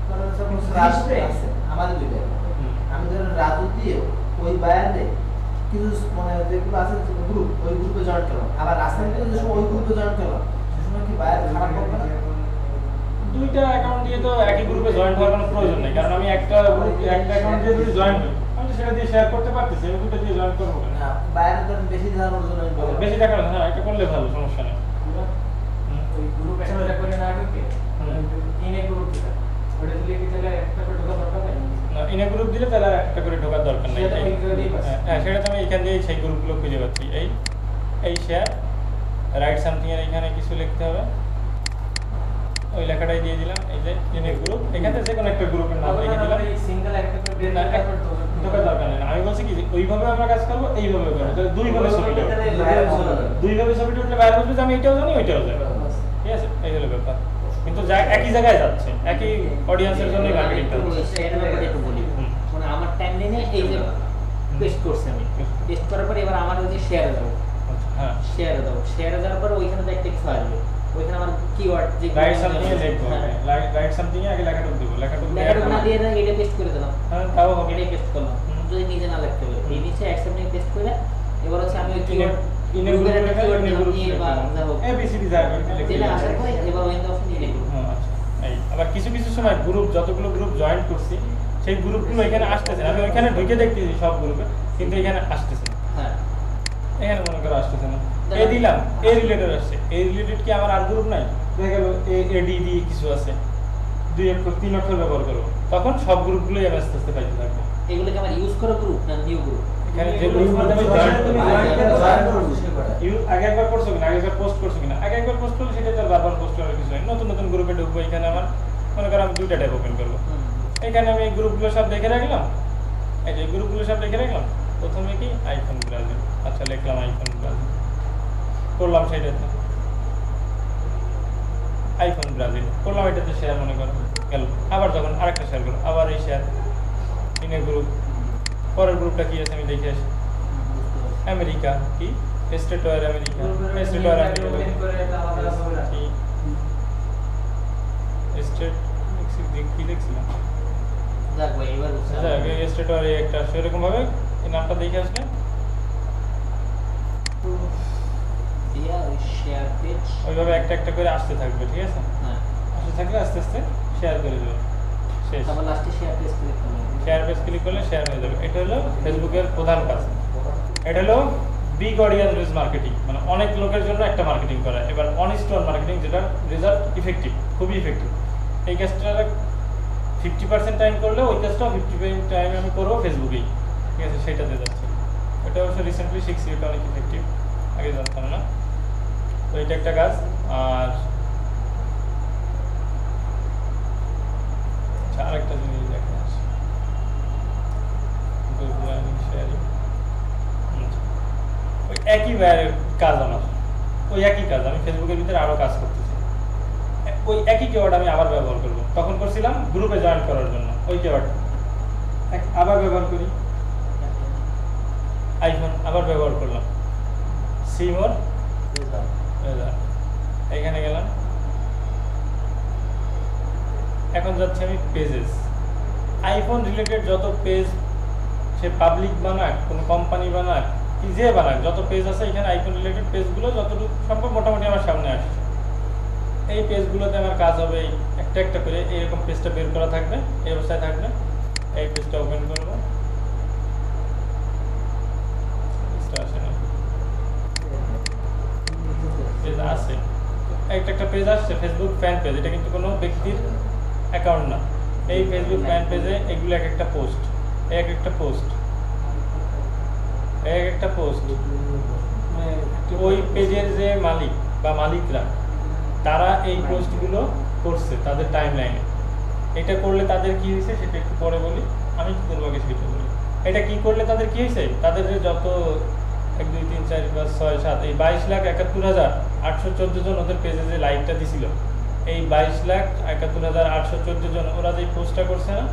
[SPEAKER 5] কারণ সাপোজ রাজু আছে, আমাদের দুইটা অ্যাকাউন্ট।
[SPEAKER 1] হুম।
[SPEAKER 5] আমি ধরেন রাজু দিয়ে ওই বায়ারে কিছু মানে যেগুলো আছে গ্রুপ, ওই গ্রুপে জয়েন করলাম, আবার রাস্তা থেকে যে সময় ওই গ্রুপে জয়েন করলাম, সে সময় কি বায়ার খারাপ করবে না?
[SPEAKER 1] দুইটা অ্যাকাউন্ট দিয়ে তো একই গ্রুপে জয়েন হওয়ার কোনো প্রয়োজন নেই, কারণ আমি একটা গ্রুপ একটা অ্যাকাউন্ট দিয়ে যদি জয়েন করি, আমি তো সেটা দিয়ে শেয়ার করতে পারতেছি, আমি দুটো দিয়ে জয়েন করবো কেন?
[SPEAKER 5] না, বায়ারে ধরেন বেশি জানানোর জন্য আমি বললাম।
[SPEAKER 1] বেশি টাকা হ্যাঁ, এটা করলে ভালো, সমস্যা নেই।
[SPEAKER 5] ওই গ্রুপ একটা করে না ঢুকে ইনে গ্রুপ দিলাম, ওটা দিলে কি তাহলে একটা করে ঢোকা দরকার নেই?
[SPEAKER 1] না, ইনে গ্রুপ দিলে তাহলে আর একটা করে ঢোকার দরকার নেই।
[SPEAKER 5] সেটা
[SPEAKER 1] এই-
[SPEAKER 5] আমি দিলেই বাস।
[SPEAKER 1] হ্যাঁ, সেটা তো আমি এখান দিয়ে সেই গ্রুপগুলো খুঁজে পাচ্ছি। এই শেয়ার রাইট সামথিং এর এখানে কিছু লিখতে হবে, ওই লেখাটাই দিয়ে দিলাম। এই যে ইনে গ্রুপ, এখান থেকে যে কোনো একটা গ্রুপের নাম লিখে দিলাম।
[SPEAKER 5] সিঙ্গেল একটা করে বের
[SPEAKER 1] না,
[SPEAKER 5] করার পর
[SPEAKER 1] ঢোকার দরকার নেই। আমি বলছি কি যে ওইভাবে আমরা কাজ করবো, এইভাবে করবো, তাহলে দুইভাবে ছবিটা উঠবে। দুইভাবে ছবিটা উঠলে বাইরে বুঝবে যে আমি এটাও জানি ওইটাও জানি। ঠিক আছে, এই হলো ব্যাপার। কিন্তু একই জায়গায় যাচ্ছে, একই অডিয়েন্সের জন্যই মার্কেটিংটা হচ্ছে।
[SPEAKER 2] শেয়ারের ব্যাপারে একটু বলি।
[SPEAKER 1] হুম।
[SPEAKER 2] মানে আমার টাইমলাইনে এই যে পেস্ট করছি আমি, পেস্ট করার পরে এবার আমার ওই যে শেয়ারে যাবো,
[SPEAKER 1] আচ্ছা, হ্যাঁ,
[SPEAKER 2] শেয়ারে যাওয়ার পরে ওইখানে তো একটা কিছু আসবে, ওইখানে আমার কিওয়ার্ড যে
[SPEAKER 1] রাইট সামথিং এ লিখবো। রাইট সামথিং এ আগে লেখাটা দেবো, লেখাটা
[SPEAKER 2] লেখাটা না দিয়ে এটা পেস্ট করে দিলাম,
[SPEAKER 1] হ্যাঁ, তাও হবে।
[SPEAKER 2] এটাই পেস্ট করলাম।
[SPEAKER 1] হুম।
[SPEAKER 2] যদি নিজে না লিখতে পারি, এই নিচে অ্যাকসেপ্টিং পেস্ট করে এবার হচ্ছে আমি ওই
[SPEAKER 1] ইনে
[SPEAKER 2] কিওয়ার্ড
[SPEAKER 1] ইনে
[SPEAKER 2] গ্রুপের একটা
[SPEAKER 1] গ্রুপে
[SPEAKER 2] কিওয়ার্ড
[SPEAKER 1] ইনে
[SPEAKER 2] নাম
[SPEAKER 1] গ্রুপ
[SPEAKER 2] দিয়ে বা যা হোক
[SPEAKER 1] এবিসিডি যা লিখে
[SPEAKER 2] যেটা
[SPEAKER 1] দিলাম।
[SPEAKER 2] আসার পরে এবার ওই অপশন দিয়ে লিখবো।
[SPEAKER 1] হ্যাঁ, আচ্ছা। এই আবার কিছু কিছু সময় গ্রুপ, যতগুলো গ্রুপ জয়েন করছি সেই গ্রুপগুলো এখানে আসতেছে না। আমি ওইখানে ঢুকে দেখতেছি সব গ্রুপে, কিন্তু এখানে আসতেছে না।
[SPEAKER 2] হ্যাঁ,
[SPEAKER 1] এখানে মনে করো আসতেছে না। এই দিলাম, এই রিলেটেড আসছে। এই রিলেটেড কি আমার আর গ্রুপ নাই? দেখা গেল এডি দিয়ে কিছু আছে, 2 অক্ষর 3 অক্ষর ব্যবহার করবো, তখন সব গ্রুপগুলোই আমি আস্তে আস্তে পাইতে থাকবো।
[SPEAKER 2] এগুলোকে আমার ইউজ করা গ্রুপ না নিউ গ্রুপ?
[SPEAKER 1] এখানে যে গ্রুপগুলোতে আমি জয়েন করি, আগে একবার করছো কিনা, আগে একবার পোস্ট করছো কিনা, আগে একবার পোস্ট করলে সেটা তো আর বারবার পোস্ট করার কিছু নেই। নতুন নতুন গ্রুপে ঢুকবো, এখানে আমার মনে করো আমি 2টা ট্যাব ওপেন করবো। এখানে আমি এই গ্রুপগুলো সব দেখে রাখলাম। এই যে গ্রুপগুলো সব দেখে রাখলাম। প্রথমে কি আইফোন ব্রাজিল, আচ্ছা লিখলাম আইফোন ব্রাজিল, করলাম সেটাতে আইফোন ব্রাজিল করলাম, এটাতে শেয়ার মনে করো গেল। আবার যখন আরেকটা শেয়ার করো, আবার এই শেয়ার ইনে গ্রুপ, পরের গ্রুপটা কি আছে আমি দেখে আসি। আমেরিকা কি স্টেট ওয়ার আমেরিকা, স্টেট ওয়ার আমেরিকা কি স্টেট কি লিখছিলাম,
[SPEAKER 2] যাক ভাই এবার বুঝতে
[SPEAKER 1] আচ্ছা
[SPEAKER 2] পারলাম।
[SPEAKER 1] স্টেট ওয়ার একটা সেরকম ভাবে এই নামটা দেখে আসলে
[SPEAKER 2] দিয়া ওই শেয়ার পেজ,
[SPEAKER 1] ওইভাবে একটা একটা করে আসতে থাকবে। ঠিক আছে,
[SPEAKER 2] হ্যাঁ,
[SPEAKER 1] আসতে থাকলে আস্তে আস্তে শেয়ার করে দেবে, শেষ।
[SPEAKER 2] তারপর লাস্টে শেয়ার পেজ ক্লিক করলাম।
[SPEAKER 1] শেয়ার পেজ ক্লিক করলে শেয়ার হয়ে যাবে। এটা হলো ফেসবুকের প্রধান কাজ। এটা হলো বিগ অডিয়েন্স বেস মার্কেটিং, মানে অনেক লোকের জন্য একটা মার্কেটিং করা। এবার অন স্টোর মার্কেটিং, যেটা রেজাল্ট ইফেক্টিভ, খুবই ইফেক্টিভ। এই কাজটা 50% টাইম করলে ওই কাজটা 50% টাইম আমি করবো ফেসবুকেই। ঠিক আছে, সেটাতে যাচ্ছে। এটা অবশ্য রিসেন্টলি শিখছি, এটা অনেক ইফেক্টিভ, আগে জানতাম না। তো এটা একটা কাজ। আর একই কাজ আমার, ওই একই কাজ আমি ফেসবুকের ভিতরে আরও কাজ করতেছি, ওই একই কিওয়ার্ড আমি আবার ব্যবহার করবো। তখন করছিলাম গ্রুপে জয়েন করার জন্য, ওই কিওয়ার্ড আবার ব্যবহার করি, আইফোন আবার ব্যবহার করলাম, সিমোর এইখানে গেলাম। এখন যাচ্ছে আমি পেজেস, আইফোন রিলেটেড যত পেজ সে পাবলিক বানাক, কোনো কোম্পানি বানাক, কি যে বানাক, যত পেজ আছে এখানে আইফোন রিলেটেড পেজগুলো যতটুকু সম্ভব মোটামুটি আমার সামনে আসছে। এই পেজগুলোতে আমার কাজ হবে এই একটা একটা করে এইরকম পেজটা বের করা থাকবে, এই অবস্থায় থাকবে। এই পেজটা ওপেন করবো, পেজ আছে, একটা একটা পেজ আসছে, ফেসবুক ফ্যান পেজ, এটা কিন্তু কোনো ব্যক্তির অ্যাকাউন্ট না। এই ফেসবুক ফ্যান পেজে এগুলো এক একটা পোস্ট, এক একটা পোস্ট, এক একটা পোস্ট। ওই পেজের যে মালিক বা মালিকরা তারা এই পোস্টগুলো করছে তাদের টাইম লাইনে। এটা করলে তাদের কি হয়েছে সেটা একটু পরে বলি, আমি কি করবো আগে সেটা বলি। এটা কি করলে তাদের কি হয়েছে, তাদের যে যত 1 2 3 4 5 6 7 এই 22,71,814 জন ওদের পেজে যে লাইকটা দিছিল, এই 22,71,814 জন ওরা যে পোস্টটা করছে না,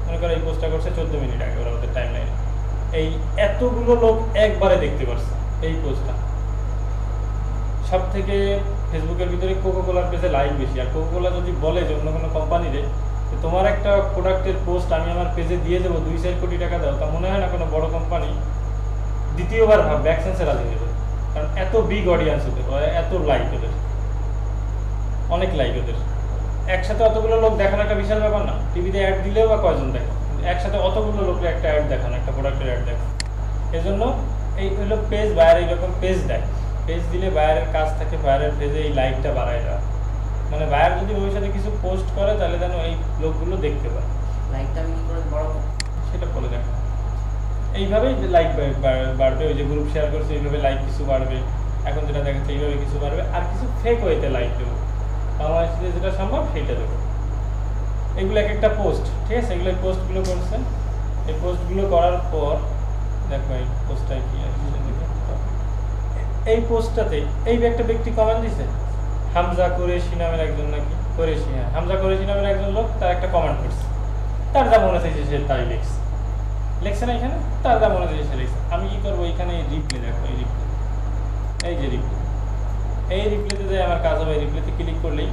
[SPEAKER 1] মনে করো এই পোস্টটা করছে 14 মিনিট আগে ওরা ওদের টাইম লাইনে, এই এতগুলো লোক একবারে দেখতে পারছে এই পোস্টটা। সব থেকে ফেসবুকের ভিতরে কোকাকোলার পেজে লাইক বেশি। আর কোকাকোলা যদি বলে যে অন্য কোনো কোম্পানিরে তোমার একটা প্রোডাক্টের পোস্ট আমি আমার পেজে দিয়ে দেবো 2-4 কোটি টাকা দাও, তা মনে হয় না কোনো বড় কোম্পানি দ্বিতীয়বার ভ্যাকসিনসে রাজি দেবে, কারণ এত বিগ অডিয়েন্স ওদের, এত লাইক ওদের, অনেক লাইক ওদের। একসাথে অতগুলো লোক দেখানো একটা বিশাল ব্যাপার না, টিভিতে অ্যাড দিলেও বা কয়জন দেখে, একসাথে অতগুলো লোকের একটা অ্যাড দেখানো, একটা প্রোডাক্টের অ্যাড দেখানো। এই জন্য এই হলো পেজ, বায়ার এইরকম পেজ দেয়, পেজ দিলে বায়ারের কাজ থাকে বায়ারের পেজে এই লাইকটা বাড়ায় দেওয়া, মানে বায়ার যদি ভবিষ্যতে কিছু পোস্ট করে তাহলে যেন এই লোকগুলো দেখতে পায়।
[SPEAKER 2] লাইকটা আমি কি করে বড়
[SPEAKER 1] সেটা বলে দেখো, এইভাবেই লাইক বাড়বে, ওই যে গ্রুপ শেয়ার করছে এইভাবে লাইক কিছু বাড়বে, এখন যেটা দেখাচ্ছে এইভাবে কিছু বাড়বে, আর কিছু ফেক ওয়েতে লাইক দেবো, বাংলাদেশে যেটা সম্ভব সেইটা দেবো। এগুলো এক একটা পোস্ট, ঠিক আছে, এগুলো পোস্টগুলো করছে। এই পোস্টগুলো করার পর দেখো এই পোস্টটায় কি আসছে, এই পোস্টটাতে এই একটা ব্যক্তি কমেন্ট দিছে, হামজা কুরেশি নামের একজন, নাকি কুরেশি, হ্যাঁ হামজা কুরেশি নামের একজন লোক, তার একটা কমেন্ট করছে, তার যা মনে হচ্ছে সে তাই লিখছে, লিখছে না এখানে, তার যা মনে হচ্ছে সে লিখছে। আমি কি করবো, এখানে এই রিপ্লে দেখো, এই রিপ্লে, এই যে রিপ্লে, এই রিপ্লেতে যে আমার কাজ হবে, এই রিপ্লেতে ক্লিক করলেই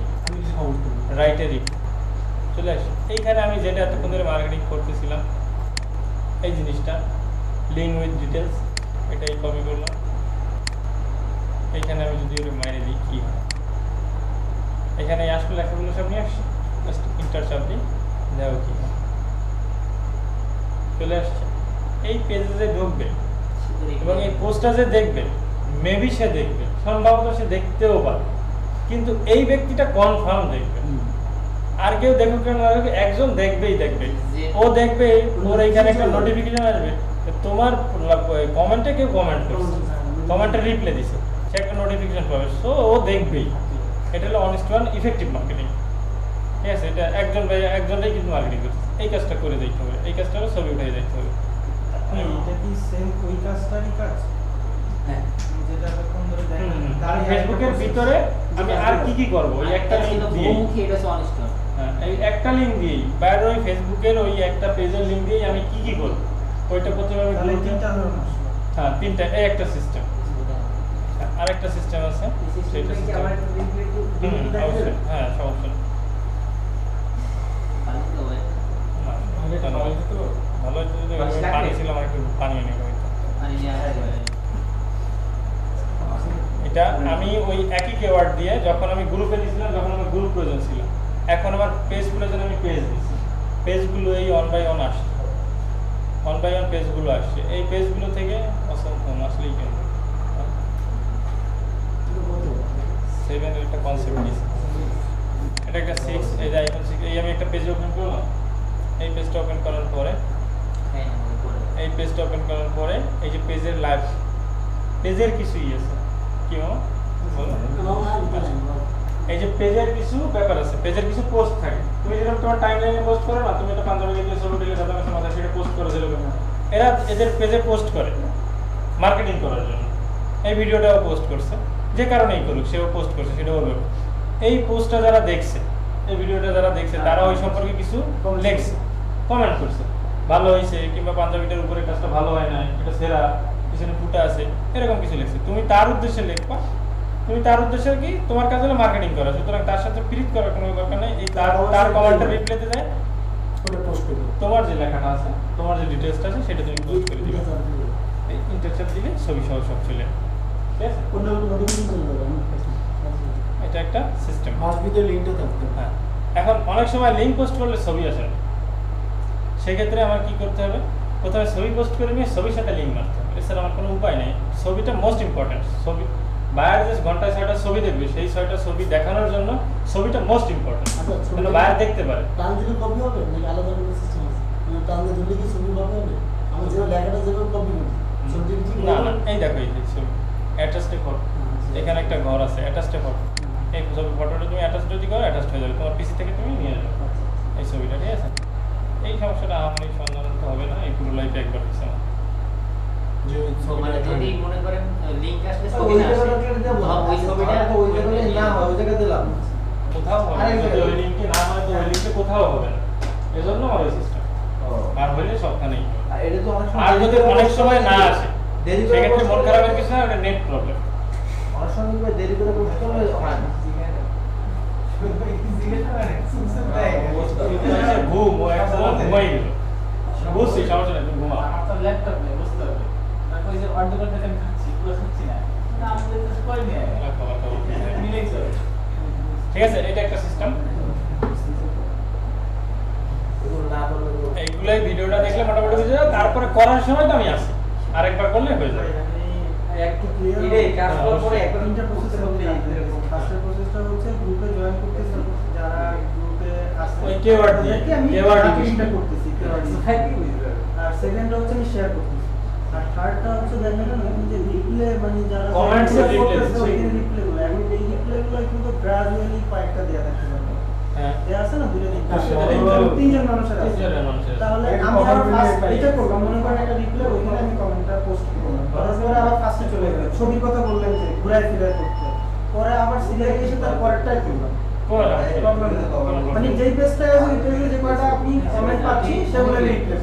[SPEAKER 1] রাইটে রিপ্লে চলে আসে। এইখানে আমি যেটা এতক্ষণ ধরে মার্কেটিং করতেছিলাম এই জিনিসটা, লিঙ্ক উইথ ডিটেলস, এটাই কপি করলাম। এইখানে আমি যদি ওটা মাইনে দিই কী হয়, এখানে আসলে লেখাগুলো সব নিয়ে আসছি, জাস্ট ইন্টার চাপ দিই, দেখো কী হয়, চলে আসছে। এই পেজে যে ঢুকবে এবং এই পোস্টটা যে দেখবে, মেবি সে দেখবে, সম্ভবত সে দেখতেও পারে, কিন্তু এই ব্যক্তিটা কনফার্ম দেখবে। আর কেউ দেখুক কেন, একজন দেখবেই দেখবে, ও দেখবে, ওর এইখানে একটা নোটিফিকেশন আসবে তোমার কমেন্টে কেউ কমেন্ট করছে, কমেন্টে রিপ্লাই দিছে, সে একটা নোটিফিকেশন পাবে, সো ও দেখবেই। এটা হলো অনেস্ট ওয়ান ইফেক্টিভ মার্কেটিং, ঠিক আছে। এটা একজনটাই কিন্তু মার্কেটিং করছে, এই কাজটা করে দিতে হবে, এই কাজটা ছবি উঠে দিতে হবে।
[SPEAKER 4] এটা কি সেম ওই কাজটারই কাজ?
[SPEAKER 2] হ্যাঁ,
[SPEAKER 4] যেটা এতক্ষণ ধরে দেখেন
[SPEAKER 1] ফেসবুকের ভিতরে আমি আর কি কি করব, ওই একটা লিংক দিয়ে,
[SPEAKER 2] বহুমুখী, এটা হচ্ছে অনিষ্ট।
[SPEAKER 1] হ্যাঁ এই একটা লিংক দিয়েই, বাইরে ওই ফেসবুকের ওই একটা পেজের লিংক দিয়েই আমি কি কি করব, ওইটা প্রথমে আমি
[SPEAKER 4] তাহলে
[SPEAKER 1] গ্রুপে,
[SPEAKER 4] তিনটা ধরুন আসলো।
[SPEAKER 1] হ্যাঁ তিনটা, এই একটা সিস্টেম, আরেকটা সিস্টেম আছে, সেটা সিস্টেম অবশ্যই, হ্যাঁ সমস্যা নেই।
[SPEAKER 2] ভালো তো হয়।
[SPEAKER 1] ভালো হচ্ছে যদি পানি ছিল, আমার একটু পানি এনে দেবে।
[SPEAKER 2] পানি নিয়ে আসতে হবে।
[SPEAKER 1] এটা আমি ওই একই কিওয়ার্ড দিয়ে যখন আমি গ্রুপে দিয়েছিলাম, যখন আমার গ্রুপ প্রয়োজন ছিল, এখন আমার পেজ প্রয়োজন, আমি পেজ দিচ্ছি, পেজগুলো এই 1 বাই 1 আসছে, 1 বাই 1 পেজগুলো আসছে। এই পেজগুলো থেকে অসংখ্য আসলেই কেন 7 এর একটা কনসেপ্ট দিয়েছি, এটা একটা 6, এই যে আইকন 6, এই আমি একটা পেজ ওপেন করলাম, এই পেজটা ওপেন করার পরে,
[SPEAKER 2] হ্যাঁ, উপরে।
[SPEAKER 1] এই পেজটা ওপেন করার পরে এই যে পেজের লাইভ, পেজের কিছুই আছে কি বলো, এই যে পেজের কিছু ব্যাপার আছে, পেজের কিছু পোস্ট থাকে, তুমি যেরকম তোমার টাইমলাইনে পোস্ট করো না, তুমি একটা পাঞ্জাবি দিয়ে ছবি দিলে দাদা কাছে মাথা সেটা পোস্ট করে দিলে, এরা এদের পেজে পোস্ট করে মার্কেটিং করার জন্য। এই ভিডিওটাও পোস্ট করছে, যে কারণেই করুক সেও পোস্ট করছে, সেটা ওর ব্যাপার। এই পোস্টটা যারা দেখছে, এই ভিডিওটা যারা দেখছে, তারা ওই সম্পর্কে কিছু লেখছে, কমেন্ট করছে, ভালো হয়েছে, কিংবা পাঞ্জাবিটার উপরে কাজটা ভালো হয় না, এটা সেরা, পিছনে ফুটা আছে, এরকম কিছু লিখছে। তুমি তার উদ্দেশ্যে লিখবা, তুমি তার উদ্দেশ্যে কি, তোমার কাজ হলো মার্কেটিং করা, সুতরাং তার সাথে প্রীত করার কোনো দরকার নেই। এই তার কমেন্টের রিপ্লাইতে যায়
[SPEAKER 3] ওটা পোস্ট করে দেবো।
[SPEAKER 1] তোমার যে লেখাটা আছে, তোমার যে ডিটেইলসটা আছে, সেটা তুমি পোস্ট করে দিবে। এই ইন্টারসেপ্ট দিলে ছবি সহ সব চলে, ঠিক আছে?
[SPEAKER 3] কোন নোটিফিকেশন চলে যাবে আমি
[SPEAKER 1] এটা একটা সিস্টেম।
[SPEAKER 3] মাস ভিতরে লিংকটা থাকবে।
[SPEAKER 1] হ্যাঁ, এখন অনেক সময় লিঙ্ক পোস্ট করলে ছবি আসে না, সেক্ষেত্রে আমার কি করতে হবে, প্রথমে ছবি পোস্ট করে নিয়ে ছবির সাথে লিঙ্ক মারতে হবে, এছাড়া আমার কোনো উপায় নেই। ছবিটা মোস্ট ইম্পর্টেন্ট। ছবি বায়ার যে ঘন্টায় 6টা ছবি দেখবে, সেই 6টা ছবি দেখানোর জন্য ছবিটা মোস্ট ইম্পর্টেন্ট,
[SPEAKER 3] আচ্ছা,
[SPEAKER 1] যেন বায়ার দেখতে পারে।
[SPEAKER 3] টান দিলে কপি হবে নাকি আলাদা কোনো সিস্টেম আছে? মানে টান দিয়ে দিলে কি ছবি কপি হবে? আমি যে লেখাটা যেভাবে কপি করি ছবি ঠিক
[SPEAKER 1] না না, এই দেখো এই যে ছবি অ্যাটাচড ফটো, এখানে একটা ঘর আছে, অ্যাটাচড ফটো, এই ছবি ফটোটা তুমি অ্যাটাচ যদি করো, অ্যাটাচড হয়ে যাবে, তোমার পিসি থেকে তুমি নিয়ে যাবে এই ছবিটা, ঠিক আছে? এই সমস্যাটা আমার এই সন্ধান হবে না, এই পুরো লাইফে একবার হয়েছে আমার।
[SPEAKER 2] মানে যদি মনে করেন লিংক আসলে ছবি
[SPEAKER 5] ওই
[SPEAKER 2] না আসে,
[SPEAKER 5] জায়গাটা দেবো না,
[SPEAKER 2] ওই ছবিটা
[SPEAKER 5] ওই জায়গায় না হয়, ওই জায়গায় দিলাম।
[SPEAKER 1] কোথাও হবে না, যদি ওই লিঙ্কে না হয় তো ওই লিঙ্কে কোথাও হবে না, এজন্য আমার এই সিস্টেম। আর হইলে সবখানেই হবে।
[SPEAKER 5] আর এটা তো অনেক সময়
[SPEAKER 1] আর যদি অনেক সময় না আসে,
[SPEAKER 5] দেরি করে
[SPEAKER 1] সেক্ষেত্রে মন
[SPEAKER 5] post
[SPEAKER 1] খারাপের
[SPEAKER 5] করলে-
[SPEAKER 1] কিছু না, ওটা নেট প্রবলেম।
[SPEAKER 5] অনেক সময় কি দেরি করে পোস্ট করলে হয় না।
[SPEAKER 1] ঘুম, ও একদম ঘুমাই গেল, বুঝছি, সমস্যা নেই, তুমি ঘুমাও।
[SPEAKER 6] আমার তো ল্যাপটপ নেই, বুঝতে হবে। তারপর ওই যে অর্ধেক অর্ধেক আমি খাচ্ছি, পুরো খাচ্ছি না। না, আমাদের কাছে কই নেই। মিলেই চলে।
[SPEAKER 1] ঠিক আছে, এটা একটা সিস্টেম।
[SPEAKER 5] এগুলো না করলে তো-
[SPEAKER 1] এইগুলাই ভিডিওটা দেখলে মোটামুটি বুঝে যাবে, তারপরে করার সময় তো আমি আসি, আরেকবার করলে হয়ে যাবে।
[SPEAKER 3] একটু ক্লিয়ার
[SPEAKER 5] এটাই কাজ করার পরে
[SPEAKER 1] অবশ্যই।
[SPEAKER 5] একবার
[SPEAKER 3] তিনটা প্রসেস হবে। ফার্স্টের প্রসেসটা হচ্ছে গ্রুপে জয়েন করতেছি, যারা গ্রুপে আছে
[SPEAKER 1] ওই keyword দিয়ে,
[SPEAKER 3] তাদেরকে আমি
[SPEAKER 1] keyword
[SPEAKER 3] মার্কেটিংটা
[SPEAKER 1] দিয়ে।
[SPEAKER 3] করতেছি keyword দিয়ে। আর সেকেন্ডটা হচ্ছে আমি শেয়ার করতেছি। আর থার্ডটা হচ্ছে দেখেন এখন যে রিপ্লে মানে যারা
[SPEAKER 1] Comments এর reply দিচ্ছে।
[SPEAKER 3] রিপ্লে গুলো, এখন এই রিপ্লে গুলো কিন্তু গ্রাজুয়ালি কয়েকটা দেয়া থাকতে পারবে।
[SPEAKER 1] হ্যাঁ,
[SPEAKER 3] দেয়া আছে না দুটো তিনটা,
[SPEAKER 1] হ্যাঁ,
[SPEAKER 3] তিনজন মানুষের আছে।
[SPEAKER 1] তিনজনের মানুষের আছে।
[SPEAKER 3] তাহলে
[SPEAKER 4] এটা
[SPEAKER 3] আমি আবার
[SPEAKER 4] comment
[SPEAKER 3] ফার্স্ট
[SPEAKER 4] reply
[SPEAKER 3] এটা করলাম, মনে করেন একটা রিপ্লে, ওইখানে আমি কমেন্টটা পোস্ট করলাম, তারপরে আবার ফার্স্টে চলে গেলাম, ছবির কথা বললেন যে ঘুরায় ফিরায় করতে, পরে আবার সিরিয়াল এসে তার পরেরটাই করলাম।
[SPEAKER 1] কোনো না,
[SPEAKER 3] প্রবলেম নেই। মানে যেই পেজটায় আছে ওই পেজে যে কয়টা আপনি কমেন্ট পাচ্ছি সেগুলো রিপ্লে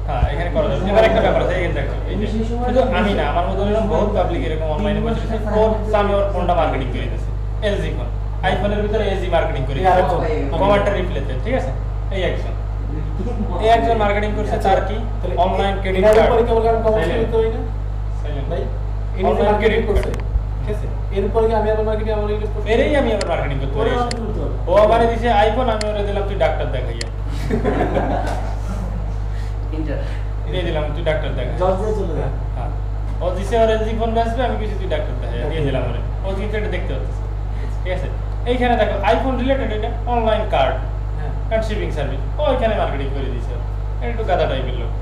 [SPEAKER 1] হ্যাঁ, এখানে করা যাবে। এবার একটা ব্যাপার আছে, এখানে দেখো, এই যে শুধু আমি না, আমার মতো এরকম বহুত পাবলিক এরকম অনলাইনে বসে আছে, ওর আমি ওর ফোনটা মার্কেটিং করে দিতেছি, এলজি ফোন, আইফোনের ভিতরে এলজি মার্কেটিং করে দিতেছি, কমেন্টের রিপ্লেতে, ঠিক আছে? এই একজন, এই একজন মার্কেটিং করছে, তার কি online credit card, online credit করছে, ঠিক আছে?
[SPEAKER 4] এরপরে কি আমি আবার মার্কেটিং আমার ইউজ করব?
[SPEAKER 1] এরই আমি আবার মার্কেটিং করতে পারি। ও আমারে দিছে আইফোন, আমি ওরে দিলাম তুই ডাক্তার দেখাইয়া,
[SPEAKER 2] ইন্টার
[SPEAKER 1] দিয়ে দিলাম তুই ডাক্তার দেখা।
[SPEAKER 3] জজ দিয়ে চলে যায়।
[SPEAKER 1] হ্যাঁ, ও দিছে ওর এলজি ফোন বেচবে, আমি কিছু তুই ডাক্তার দেখাইয়া দিয়ে দিলাম ওরে, ও কিন্তু এটা দেখতে পাচ্ছে, ঠিক আছে? এইখানে দেখো আইফোন রিলেটেড, এটা online card card shipping service, ও এখানে মার্কেটিং করে দিছে, এটা একটু গাদা টাইপের লোক।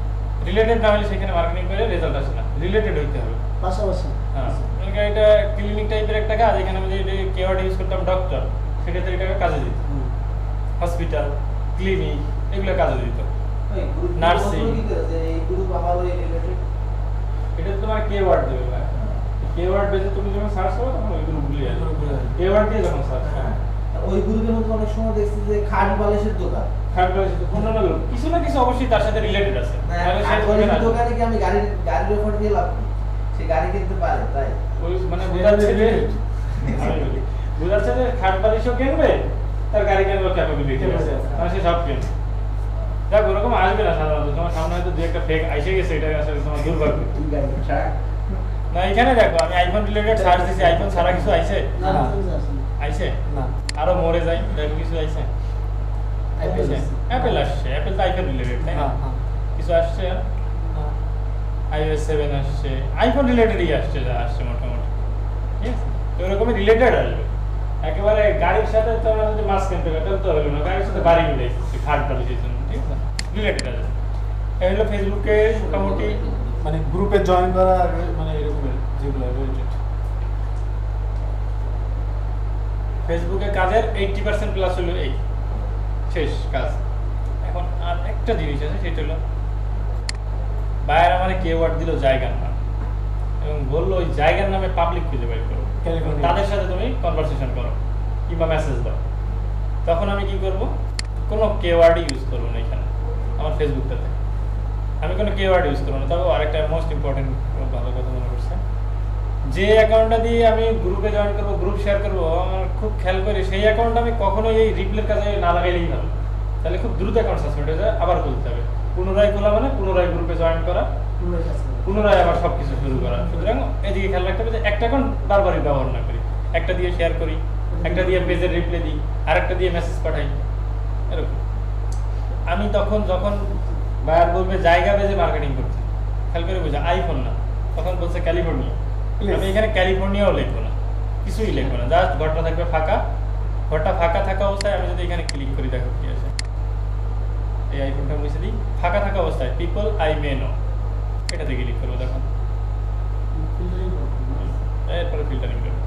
[SPEAKER 1] রিলেটেড না হলে সেখানে মার্কেটিং করে রেজাল্ট আসে না, রিলেটেড হইতে হবে।
[SPEAKER 3] পাশাপাশি
[SPEAKER 1] হ্যাঁ, এটা ক্লিনিক টাইপের একটা কাজ, এখানে আমি যদি কেওয়ার্ড ইউজ করতাম ডক্টর, সেক্ষেত্রে এটাকে কাজে দিত, হসপিটাল, ক্লিনিক, এগুলো কাজে দিত।
[SPEAKER 5] ওই গ্রুপ
[SPEAKER 1] Nursing।
[SPEAKER 5] কি করেছে এই গ্রুপ আমার ওই রিলেটেড
[SPEAKER 1] এটা তোমার কেওয়ার্ড দেবে ভাই, কেওয়ার্ড বেজে তুমি যখন সার্চ করো তখন ওইগুলো ভুলে যাবে, কেওয়ার্ড দিয়ে যখন সার্চ করো।
[SPEAKER 5] ওই গ্রুপের মধ্যে অনেক সময় দেখছি যে খাট বালিশের দোকান
[SPEAKER 1] খারাপ লাগে অন্যান্য লোক কিছু না কিছু অবশ্যই তার সাথে রিলেটেড আছে, তাহলে সে
[SPEAKER 5] খাট
[SPEAKER 1] বলবে না।
[SPEAKER 5] বালিশের দোকানে কি আমি গাড়ির অফার দিয়ে লাভ কি? সে গাড়ি কিনতে পারে তাই
[SPEAKER 1] ওই মানে বোঝাচ্ছে যে আমি বলি, বোঝাচ্ছে যে খাট বালিশও কিনবে, তার গাড়ি কেনার ক্যাপাবিলিটি আছে, মানে সে সব কিনবে। দেখ ওরকম আসবে না সাধারণত, তোমার সামনে হয়তো দু একটা ফেক আইসে গেছে, এটা আসলে তোমার দুর্ভাগ্য। না এখানে দেখো আমি আইফোন রিলেটেড সার্চ দিছি, আইফোন ছাড়া কিছু আইছে?
[SPEAKER 3] না আসলে
[SPEAKER 1] আইছে?
[SPEAKER 4] না
[SPEAKER 1] আরো মরে যাই, দেখো কিছু আইছে? অ্যাপেল আসছে, অ্যাপেল তো আইফোন রিলেটেড তাই না?
[SPEAKER 4] হ্যাঁ হ্যাঁ
[SPEAKER 1] কিছু আসছে আর iOS 7 আসছে, আইফোন রিলেটেডই আসছে, যা আসছে মোটামুটি, ঠিক আছে? তো এরকমই রিলেটেড আসবে, একেবারে গাড়ির সাথে তো আমরা যদি মাছ কিনতে পারি তাহলে তো হলো না, গাড়ির সাথে বাড়ি মিলে খাট বালিশের জন্য, ঠিক আছে? রিলেটেড আসবে। এই হলো ফেসবুকে মোটামুটি
[SPEAKER 4] মানে গ্রুপে জয়েন করা আর মানে এরকম যেগুলো রিলেটেড।
[SPEAKER 1] ফেসবুকে কাজের 80% প্লাস হলো এই শেষ কাজ। এখন আর একটা জিনিস আছে, সেটা হলো বায়ার আমার কিওয়ার্ড দিল জায়গার নাম এবং বললো ওই জায়গার নামে পাবলিক খুঁজে বের করো,
[SPEAKER 4] ক্যালিফোর্নিয়া।
[SPEAKER 1] তাদের সাথে তুমি কনভারসেশন করো কিংবা মেসেজ দাও। তখন আমি কি করব, কোনো কিওয়ার্ডই ইউজ করবো না এখানে আমার ফেসবুকটাতে, আমি কোনো কিওয়ার্ড ইউজ করবো না। তবে আরেকটা মোস্ট ইম্পর্টেন্ট ভালো কথা মনে করছে, যে অ্যাকাউন্টটা দিয়ে আমি গ্রুপে জয়েন করবো, গ্রুপ শেয়ার করবো, আমার খুব খেয়াল করি সেই অ্যাকাউন্ট আমি কখনোই এই রিপ্লের কাজে না লাগাইলেই ভালো, তাহলে খুব দ্রুত অ্যাকাউন্ট সাসপেন্ড হয়ে যায়, আবার খুলতে হবে। পুনরায় খোলা মানে পুনরায় গ্রুপে জয়েন করা, পুনরায় আবার সব কিছু শুরু করা। সুতরাং এদিকে খেয়াল রাখতে হবে যে একটা অ্যাকাউন্ট বারবারই ব্যবহার না করি, একটা দিয়ে শেয়ার করি, একটা দিয়ে পেজের রিপ্লে দিই, আর একটা দিয়ে মেসেজ পাঠাই, এরকম। আমি তখন যখন বায়ার বলবে জায়গা বেজে মার্কেটিং করছে, খেয়াল করে বুঝা আইফোন না, তখন বলছে ক্যালিফোর্নিয়া, আমি এখানে ক্যালিফোর্নিয়াও লিখবো না, কিছুই লিখবো না, জাস্ট ঘরটা থাকবে ফাঁকা। ঘরটা ফাঁকা থাকা অবস্থায় আমি যদি এখানে ক্লিক করি, দেখো কি আছে, এই আইফোনটা মুছে দিই, ফাঁকা থাকা অবস্থায় পিপল আই মে নো, এটাতে ক্লিক করবো, দেখো এরপরে ফিল্টারিং করবো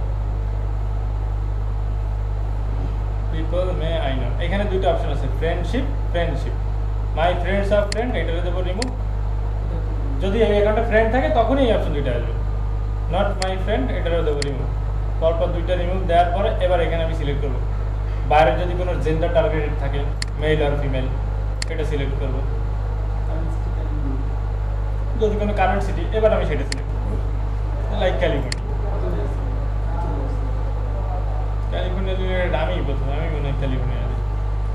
[SPEAKER 1] পিপল মে আই নো। এখানে দুটো অপশন আছে, ফ্রেন্ডশিপ, ফ্রেন্ডশিপ, মাই ফ্রেন্ডস আর ফ্রেন্ড, এটাতে দেবো রিমুভ। যদি এই অ্যাকাউন্টে ফ্রেন্ড থাকে তখনই এই অপশন দুইটা আসবে, নট মাই ফ্রেন্ড, এটারও দেবো রিমুভ। পরপর দুইটা রিমুভ দেওয়ার পরে এবার এখানে আমি সিলেক্ট করবো বাইরে যদি কোনো জেন্ডার টার্গেটেড থাকে, মেল আর ফিমেল, এটা সিলেক্ট করবো। যদি কোনো কারেন্ট সিটি, এবার আমি সেটা সিলেক্ট করবো, লাইক ক্যালিফোর্নিয়া। ক্যালিফোর্নিয়া রিলেটেড আমি প্রথমে, আমি মনে হয় ক্যালিফোর্নিয়া আছি।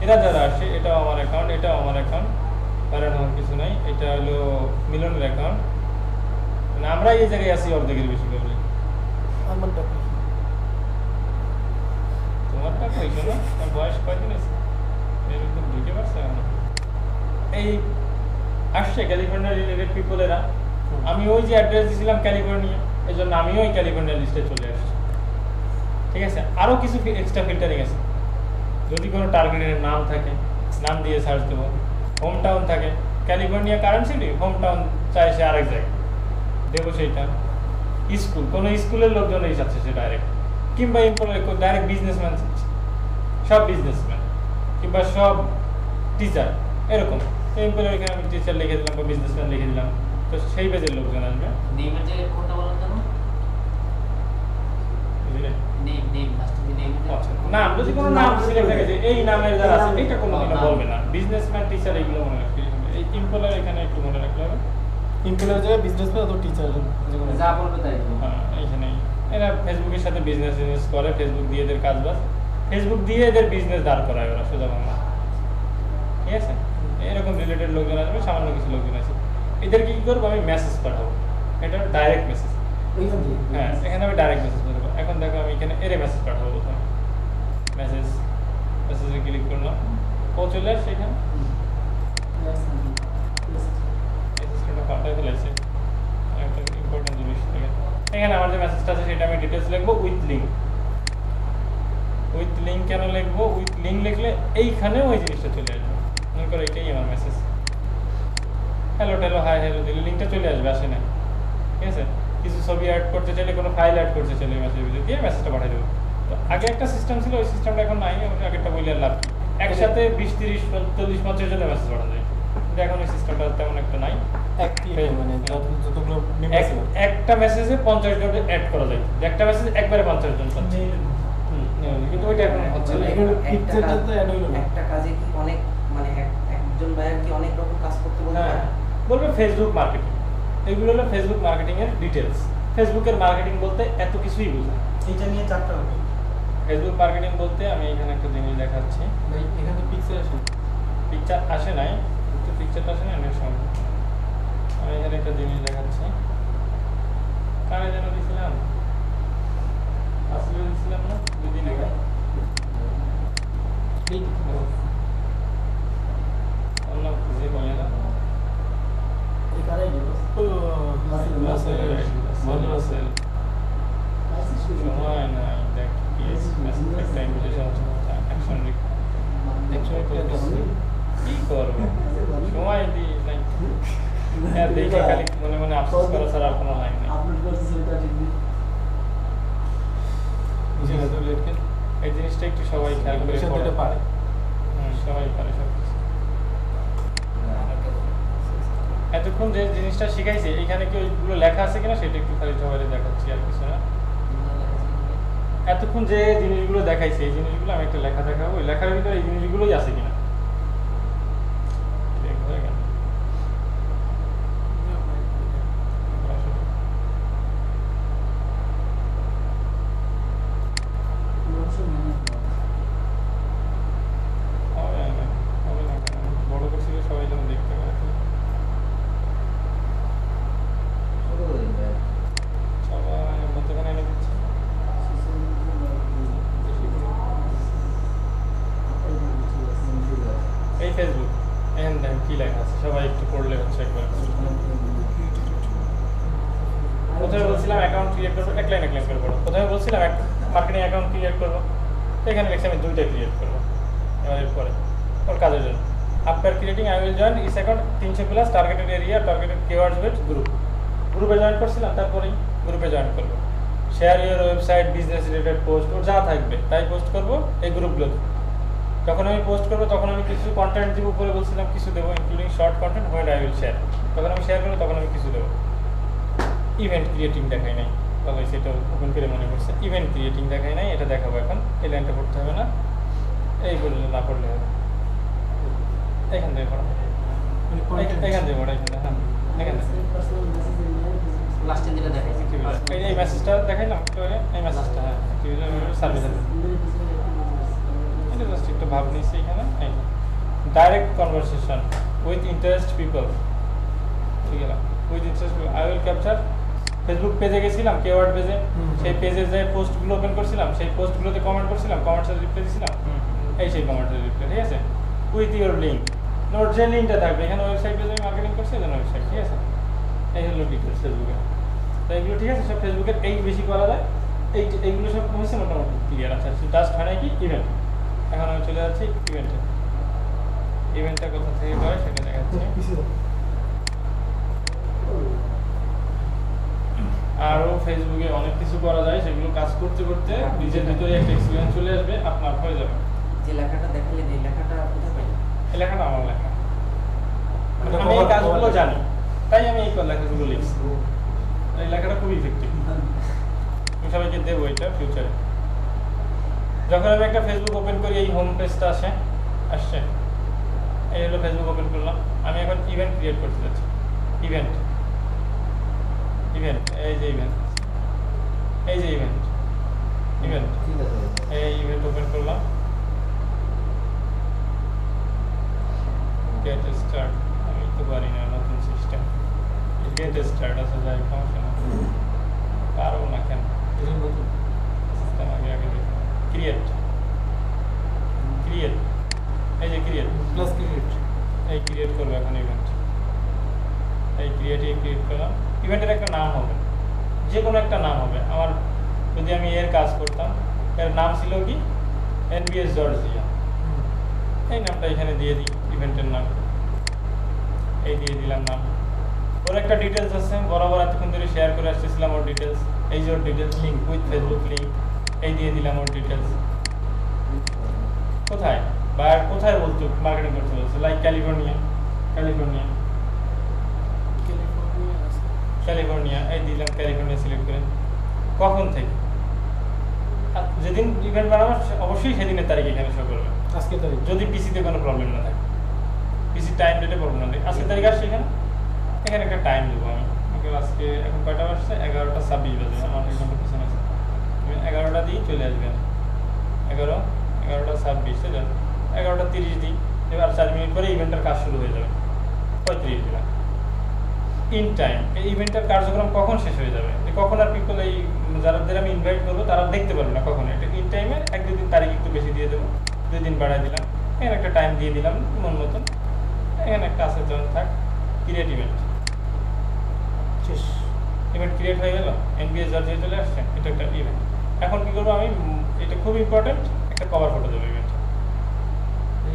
[SPEAKER 1] এরা যারা আসে, এটাও আমার অ্যাকাউন্ট, এটাও আমার অ্যাকাউন্ট, কারণ আমার কিছু নাই। এটা হলো মিলনের অ্যাকাউন্ট, মানে আমরা এই জায়গায় আছি অর্ধেকের বেশি করলে।
[SPEAKER 4] আমারটা কি?
[SPEAKER 1] তোমারটা কইছো না, তোমার বয়স কয়দিন আছে, এরকম ঢুকে পারছে এখন। এই আসছে ক্যালিফোর্নিয়া রিলেটেড পিপলেরা, আমি ওই যে অ্যাড্রেস দিয়েছিলাম ক্যালিফোর্নিয়া, এই জন্য আমি ওই ক্যালিফোর্নিয়া লিস্টে চলে আসছি। ঠিক আছে, আরও কিছু এক্সট্রা ফিল্টারিং আছে। যদি কোনো টার্গেটের নাম থাকে, নাম দিয়ে সার্চ দেবো। হোম টাউন থাকে, California current city, home town চাই সে আরেক জায়গায়, দেবো সেইটা। স্কুল, কোনো স্কুলের লোকজনই চাচ্ছে সে ডাইরেক্ট, কিংবা এমপ্লয় ডাইরেক্ট বিজনেসম্যান চাচ্ছে, সব বিজনেসম্যান কিংবা সব টিচার, এরকম। এমপ্লয় এখানে আমি টিচার লিখে দিলাম বা বিজনেসম্যান লিখে দিলাম, তো সেই পেজের লোকজন আসবে।
[SPEAKER 2] নেমের জায়গায় কোনটা বলেন তো?
[SPEAKER 1] বুঝলে?
[SPEAKER 2] নেম, নেম লাস্ট তুমি নেম
[SPEAKER 1] আচ্ছা, নাম যদি কোনো নাম সিলেক্ট থাকে যে এই নামের যারা আছে, এটা কোনো বলবে না। বিজনেসম্যান, টিচার, এগুলো মনে রাখতে হবে। এই এমপ্লয় এখানে একটু মনে রাখতে হবে।
[SPEAKER 4] ইমপ্লয়ের জায়গায় বিজনেসম্যান অথবা টিচার,
[SPEAKER 2] যা বলবে তাই দেবো।
[SPEAKER 1] এইখানে এরা ফেসবুকের সাথে বিজনেস করে, ফেসবুক দিয়ে এদের কাজ বাজ, ফেসবুক দিয়ে এদের বিজনেস দাঁড় করায় ওরা, সোজা বাংলা। ঠিক আছে, এরকম রিলেটেড লোকজন আসবে, সামান্য কিছু লোকজন আছে। এদেরকে কি করবো, আমি মেসেজ পাঠাবো, এটা ডাইরেক্ট মেসেজ। হ্যাঁ, এখানে আমি ডাইরেক্ট মেসেজ পাঠাবো। এখন দেখো আমি এখানে এরে মেসেজ পাঠাবো, প্রথমে মেসেজ, মেসেজে ক্লিক করলাম, ও চলে আসছে এখানে, মেসেজটা পাঠাই ফেলেছে। একটা ইম্পর্টেন্ট জিনিস, এখানে আমার যে মেসেজটা আছে সেটা আমি ডিটেলস লিখবো উইথ লিঙ্ক। উইথ লিঙ্ক কেন লিখবো, উইথ লিঙ্ক লিখলে এইখানেও ওই জিনিসটা চলে আসবে। মনে করো এটাই আমার মেসেজ, হ্যালো টেলো হাই হ্যালো দিলে লিঙ্কটা চলে আসবে, আসে না। ঠিক আছে, কিছু ছবি অ্যাড করতে চাইলে, কোনো ফাইল অ্যাড করতে চাইলে মেসেজের ভিতরে দিয়ে মেসেজটা পাঠিয়ে দেবো। তো আগে একটা সিস্টেম ছিল, ওই সিস্টেমটা এখন নাই, আমি আগেরটা বললে লাভ কি। একসাথে 20, 30, 40, 50 জনের মেসেজ পাঠানো যায়, কিন্তু এখন ওই সিস্টেমটা তেমন একটা নাই।
[SPEAKER 4] মানে যতগুলো মেম্বার ছিল
[SPEAKER 1] একটা মেসেজে 50 জন অ্যাড করা যায়, একটা মেসেজ একবারে 50 জন পাচ্ছে। কিন্তু ওইটা এখন হচ্ছে না।
[SPEAKER 4] এখানে পিকচারটা তো অ্যাড হলো না।
[SPEAKER 7] একটা কাজে কি অনেক, মানে একজন বায়ার কি অনেক রকম কাজ করতে বলতে
[SPEAKER 1] হ্যাঁ,
[SPEAKER 7] পারে?
[SPEAKER 1] বলবে ফেসবুক মার্কেটিং, এগুলো হলো ফেসবুক মার্কেটিং এর ডিটেলস। ফেসবুকের মার্কেটিং বলতে এত কিছুই বোঝায়।
[SPEAKER 3] এইটা নিয়ে চারটা হবে।
[SPEAKER 1] ফেসবুক মার্কেটিং বলতে আমি এখানে একটা জিনিস দেখাচ্ছি,
[SPEAKER 4] ভাই এখানে তো পিকচার আসে,
[SPEAKER 1] পিকচার আসে নাই, কিন্তু পিকচারটা আসে না অনেক সময়। আমি এখানে একটা জিনিস দেখাচ্ছি, কারে যেন দিয়েছিলাম, আসলে দিয়েছিলাম না 2 দিন আগে। অন্য খুঁজে পাই না।
[SPEAKER 3] এই কারে
[SPEAKER 1] সময় নাই, দেখ কি মেসেজ, একটা ইনভিটেশন, অ্যাকশন কি করবো, সময় দিই নাই। হ্যাঁ, দেখে খালি মনে মনে আফসোস করা ছাড়া আর কোনো লাইন নেই।
[SPEAKER 3] আপলোড করতেছে এটা ঠিক নেই।
[SPEAKER 1] এই জিনিসটা একটু সবাই খেয়াল করে
[SPEAKER 4] বিষয়টা পারে।
[SPEAKER 1] সবাই পারে সব কিছু। এতক্ষণ যে জিনিসটা শিখাইছে এখানে কি ওইগুলো লেখা আছে কিনা সেটা একটু খালি সবাই দেখাচ্ছি, আর কিছু না। এতক্ষণ যে জিনিসগুলো দেখাইছে এই জিনিসগুলো আমি একটা লেখা দেখাবো, ওই লেখার ভিতরে এই জিনিসগুলোই আছে কিনা। বড় করছি সবাই যেন দেখতে পারে। সবাই মধ্যখানে এনে দিচ্ছে। এই ফেসবুক এখানে দেখেন কি লেখা আছে, সবাই একটু পড়লে হচ্ছে একবার। প্রথমে বলছিলাম অ্যাকাউন্ট ক্রিয়েট করবো, এক লাইন করে পড়ো। প্রথমে বলছিলাম মার্কেটিং অ্যাকাউন্ট ক্রিয়েট করবো, এখানে লিখছি আমি 2টা ক্রিয়েট করবো। এবার এরপরে ওর কাজের জন্য after creating I will join his account 300+ targeted area targeted keywords with গ্রুপে জয়েন করছিলাম, তারপরেই গ্রুপে জয়েন করবো। Share your website business related post, ওর যা থাকবে তাই পোস্ট করবো এই গ্রুপগুলোতে। যখন আমি পোস্ট করবো তখন আমি কিছু কন্টেন্ট দিব, উপরে বলছিলাম কিছু দেবো, including short content when I will share. যখন আমি শেয়ার করবো তখন আমি কিছু দেবো। ইভেন্ট ক্রিয়েটিং দেখাই নাই, তবে সেটা ওপেন করে মনে করছে ইভেন্ট ক্রিয়েটিং দেখাই নাই, এটা দেখাবো এখন। এই লাইনটা পড়তে হবে না, এই বললে না পড়লে হবে। এখান থেকে পড়ো, এখান থেকে পড়ো, হ্যাঁ এখান থেকে।
[SPEAKER 2] লাস্টে যেটা দেখাইছি
[SPEAKER 1] এই মেসেজটা দেখাইলাম, এই মেসেজটা হ্যাঁ সার্ভিস এটা জাস্ট একটু ভাব নিয়েছি এখানে। Direct conversation with interest people, ঠিক আছে, with interest people I will capture. Facebook পেজে গেছিলাম, কিওয়ার্ড পেজে, সেই পেজে যে পোস্টগুলো ওপেন করছিলাম সেই পোস্টগুলোতে কমেন্ট করছিলাম, কমেন্টসের রিপ্লাই দিছিলাম, এই সেই কমেন্টের রিপ্লাই, ঠিক আছে। উইথ ইউর লিঙ্ক, নোট যে লিঙ্কটা থাকবে এখানে ওয়েবসাইট পেজে আমি মার্কেটিং করছি, এজন্য ওয়েবসাইট, ঠিক আছে। এই হলো ডিটেলস ফেসবুকে। তো এইগুলো ঠিক আছে, সব ফেসবুকের এই বেশি করা যায়। এইগুলো সব হয়েছে মোটামুটি ক্লিয়ার আছে। জাস্ট হয় কি ইভেন্ট। এখন আমি চলে যাচ্ছি ইভেন্টে। ইভেন্টটা কোথা থেকে করে সেটা দেখাচ্ছি। আরও ফেসবুকে অনেক কিছু করা যায়, সেগুলো কাজ করতে করতে নিজের ভিতরে একটা এক্সপিরিয়েন্স চলে আসবে, আপনার হয়ে যাবে।
[SPEAKER 7] যে লেখাটা দেখালেন এই লেখাটা কোথায় পাই?
[SPEAKER 1] এই লেখাটা আমার লেখা, আমি এই কাজগুলো জানি তাই আমি এই লেখাগুলো লিখছি। এই লেখাটা খুব ইফেক্টিভ, আমি সবাইকে দেবো এটা ফিউচারে। যখন আমি একটা ফেসবুক ওপেন করি এই হোম পেজটা আসছে, এই হলো ফেসবুক ওপেন করলাম। আমি এখন ইভেন্ট ক্রিয়েট করতে যাচ্ছি। ইভেন্ট এই যে ইভেন্ট, এই যে ইভেন্ট এই ইভেন্ট ওপেন করলাম। গেট স্টার্ট, আমি তো পারি না, নতুন সিস্টেম। গেট স্টার্ট আছে, যাই সমস্যা না, পারবো না কেন, সিস্টেম আগে দেখি। ক্রিয়েট এই যে ক্রিয়েট এই ক্রিয়েট করবো এখন ইভেন্ট। এই ক্রিয়েট করলাম। ইভেন্টের একটা নাম হবে, যে কোনো একটা নাম হবে। আমার যদি আমি এর কাজ করতাম, এর নাম ছিল কি NBS জর্জিয়া, এই নামটা এখানে দিয়ে দিই, ইভেন্টের নাম এই দিয়ে দিলাম নাম। ওর একটা ডিটেলস আছে, বরাবর এতক্ষণ ধরে শেয়ার করে আসতেছিলাম ওর ডিটেলস। এই যে ওর details, link with Facebook link, এই দিয়ে দিলাম ওর ডিটেলস। কোথায় বায়ার কোথায় বলতো মার্কেটিং করতে বলছে, লাইক ক্যালিফোর্নিয়া, এই দিলাম ক্যালিফোর্নিয়া সিলেক্ট করে। কখন থেকে, যেদিন ইভেন্ট বানাবো অবশ্যই সেদিনের তারিখ এখানে শো করবে, আজকে তারিখ, যদি পিসিতে কোনো প্রবলেম না থাকে, পিসি টাইম ডেটে প্রবলেম না থাকে। আজকে তারিখ আসছে এখানে একটা টাইম দেবো আমি। আজকে এখন কয়টা আসছে, 11:26 বাজে, আমার এখানে পিছনে আছে। আমি 11টা দিই, চলে আসবেন 11:26, 11:30 দিই। এবার 4 মিনিট পরে ইভেন্টের কাজ শুরু হয়ে যাবে, 35 দিলাম। ইন টাইম, এই ইভেন্টের কার্যক্রম কখন শেষ হয়ে যাবে, কখন আর পিপল এই যাদের আমি ইনভাইট করবো তারা দেখতে পারবে না কখন। এটা ইন টাইমে 1-2 দিন তারিখ একটু বেশি দিয়ে দেবো, 2 দিন বাড়াই দিলাম। এখানে একটা টাইম দিয়ে দিলাম মন মতন। এখানে একটা আছে, যেমন থাক ক্রিয়েট ইভেন্ট, শেষ। ইভেন্ট ক্রিয়েট হয়ে গেল, NBS জর্জিয়া চলে আসছে, এটা একটা ইভেন্ট। এখন কি করবো আমি, এটা খুব ইম্পর্টেন্ট, একটা কভার ফটো দেবো। ইভেন্ট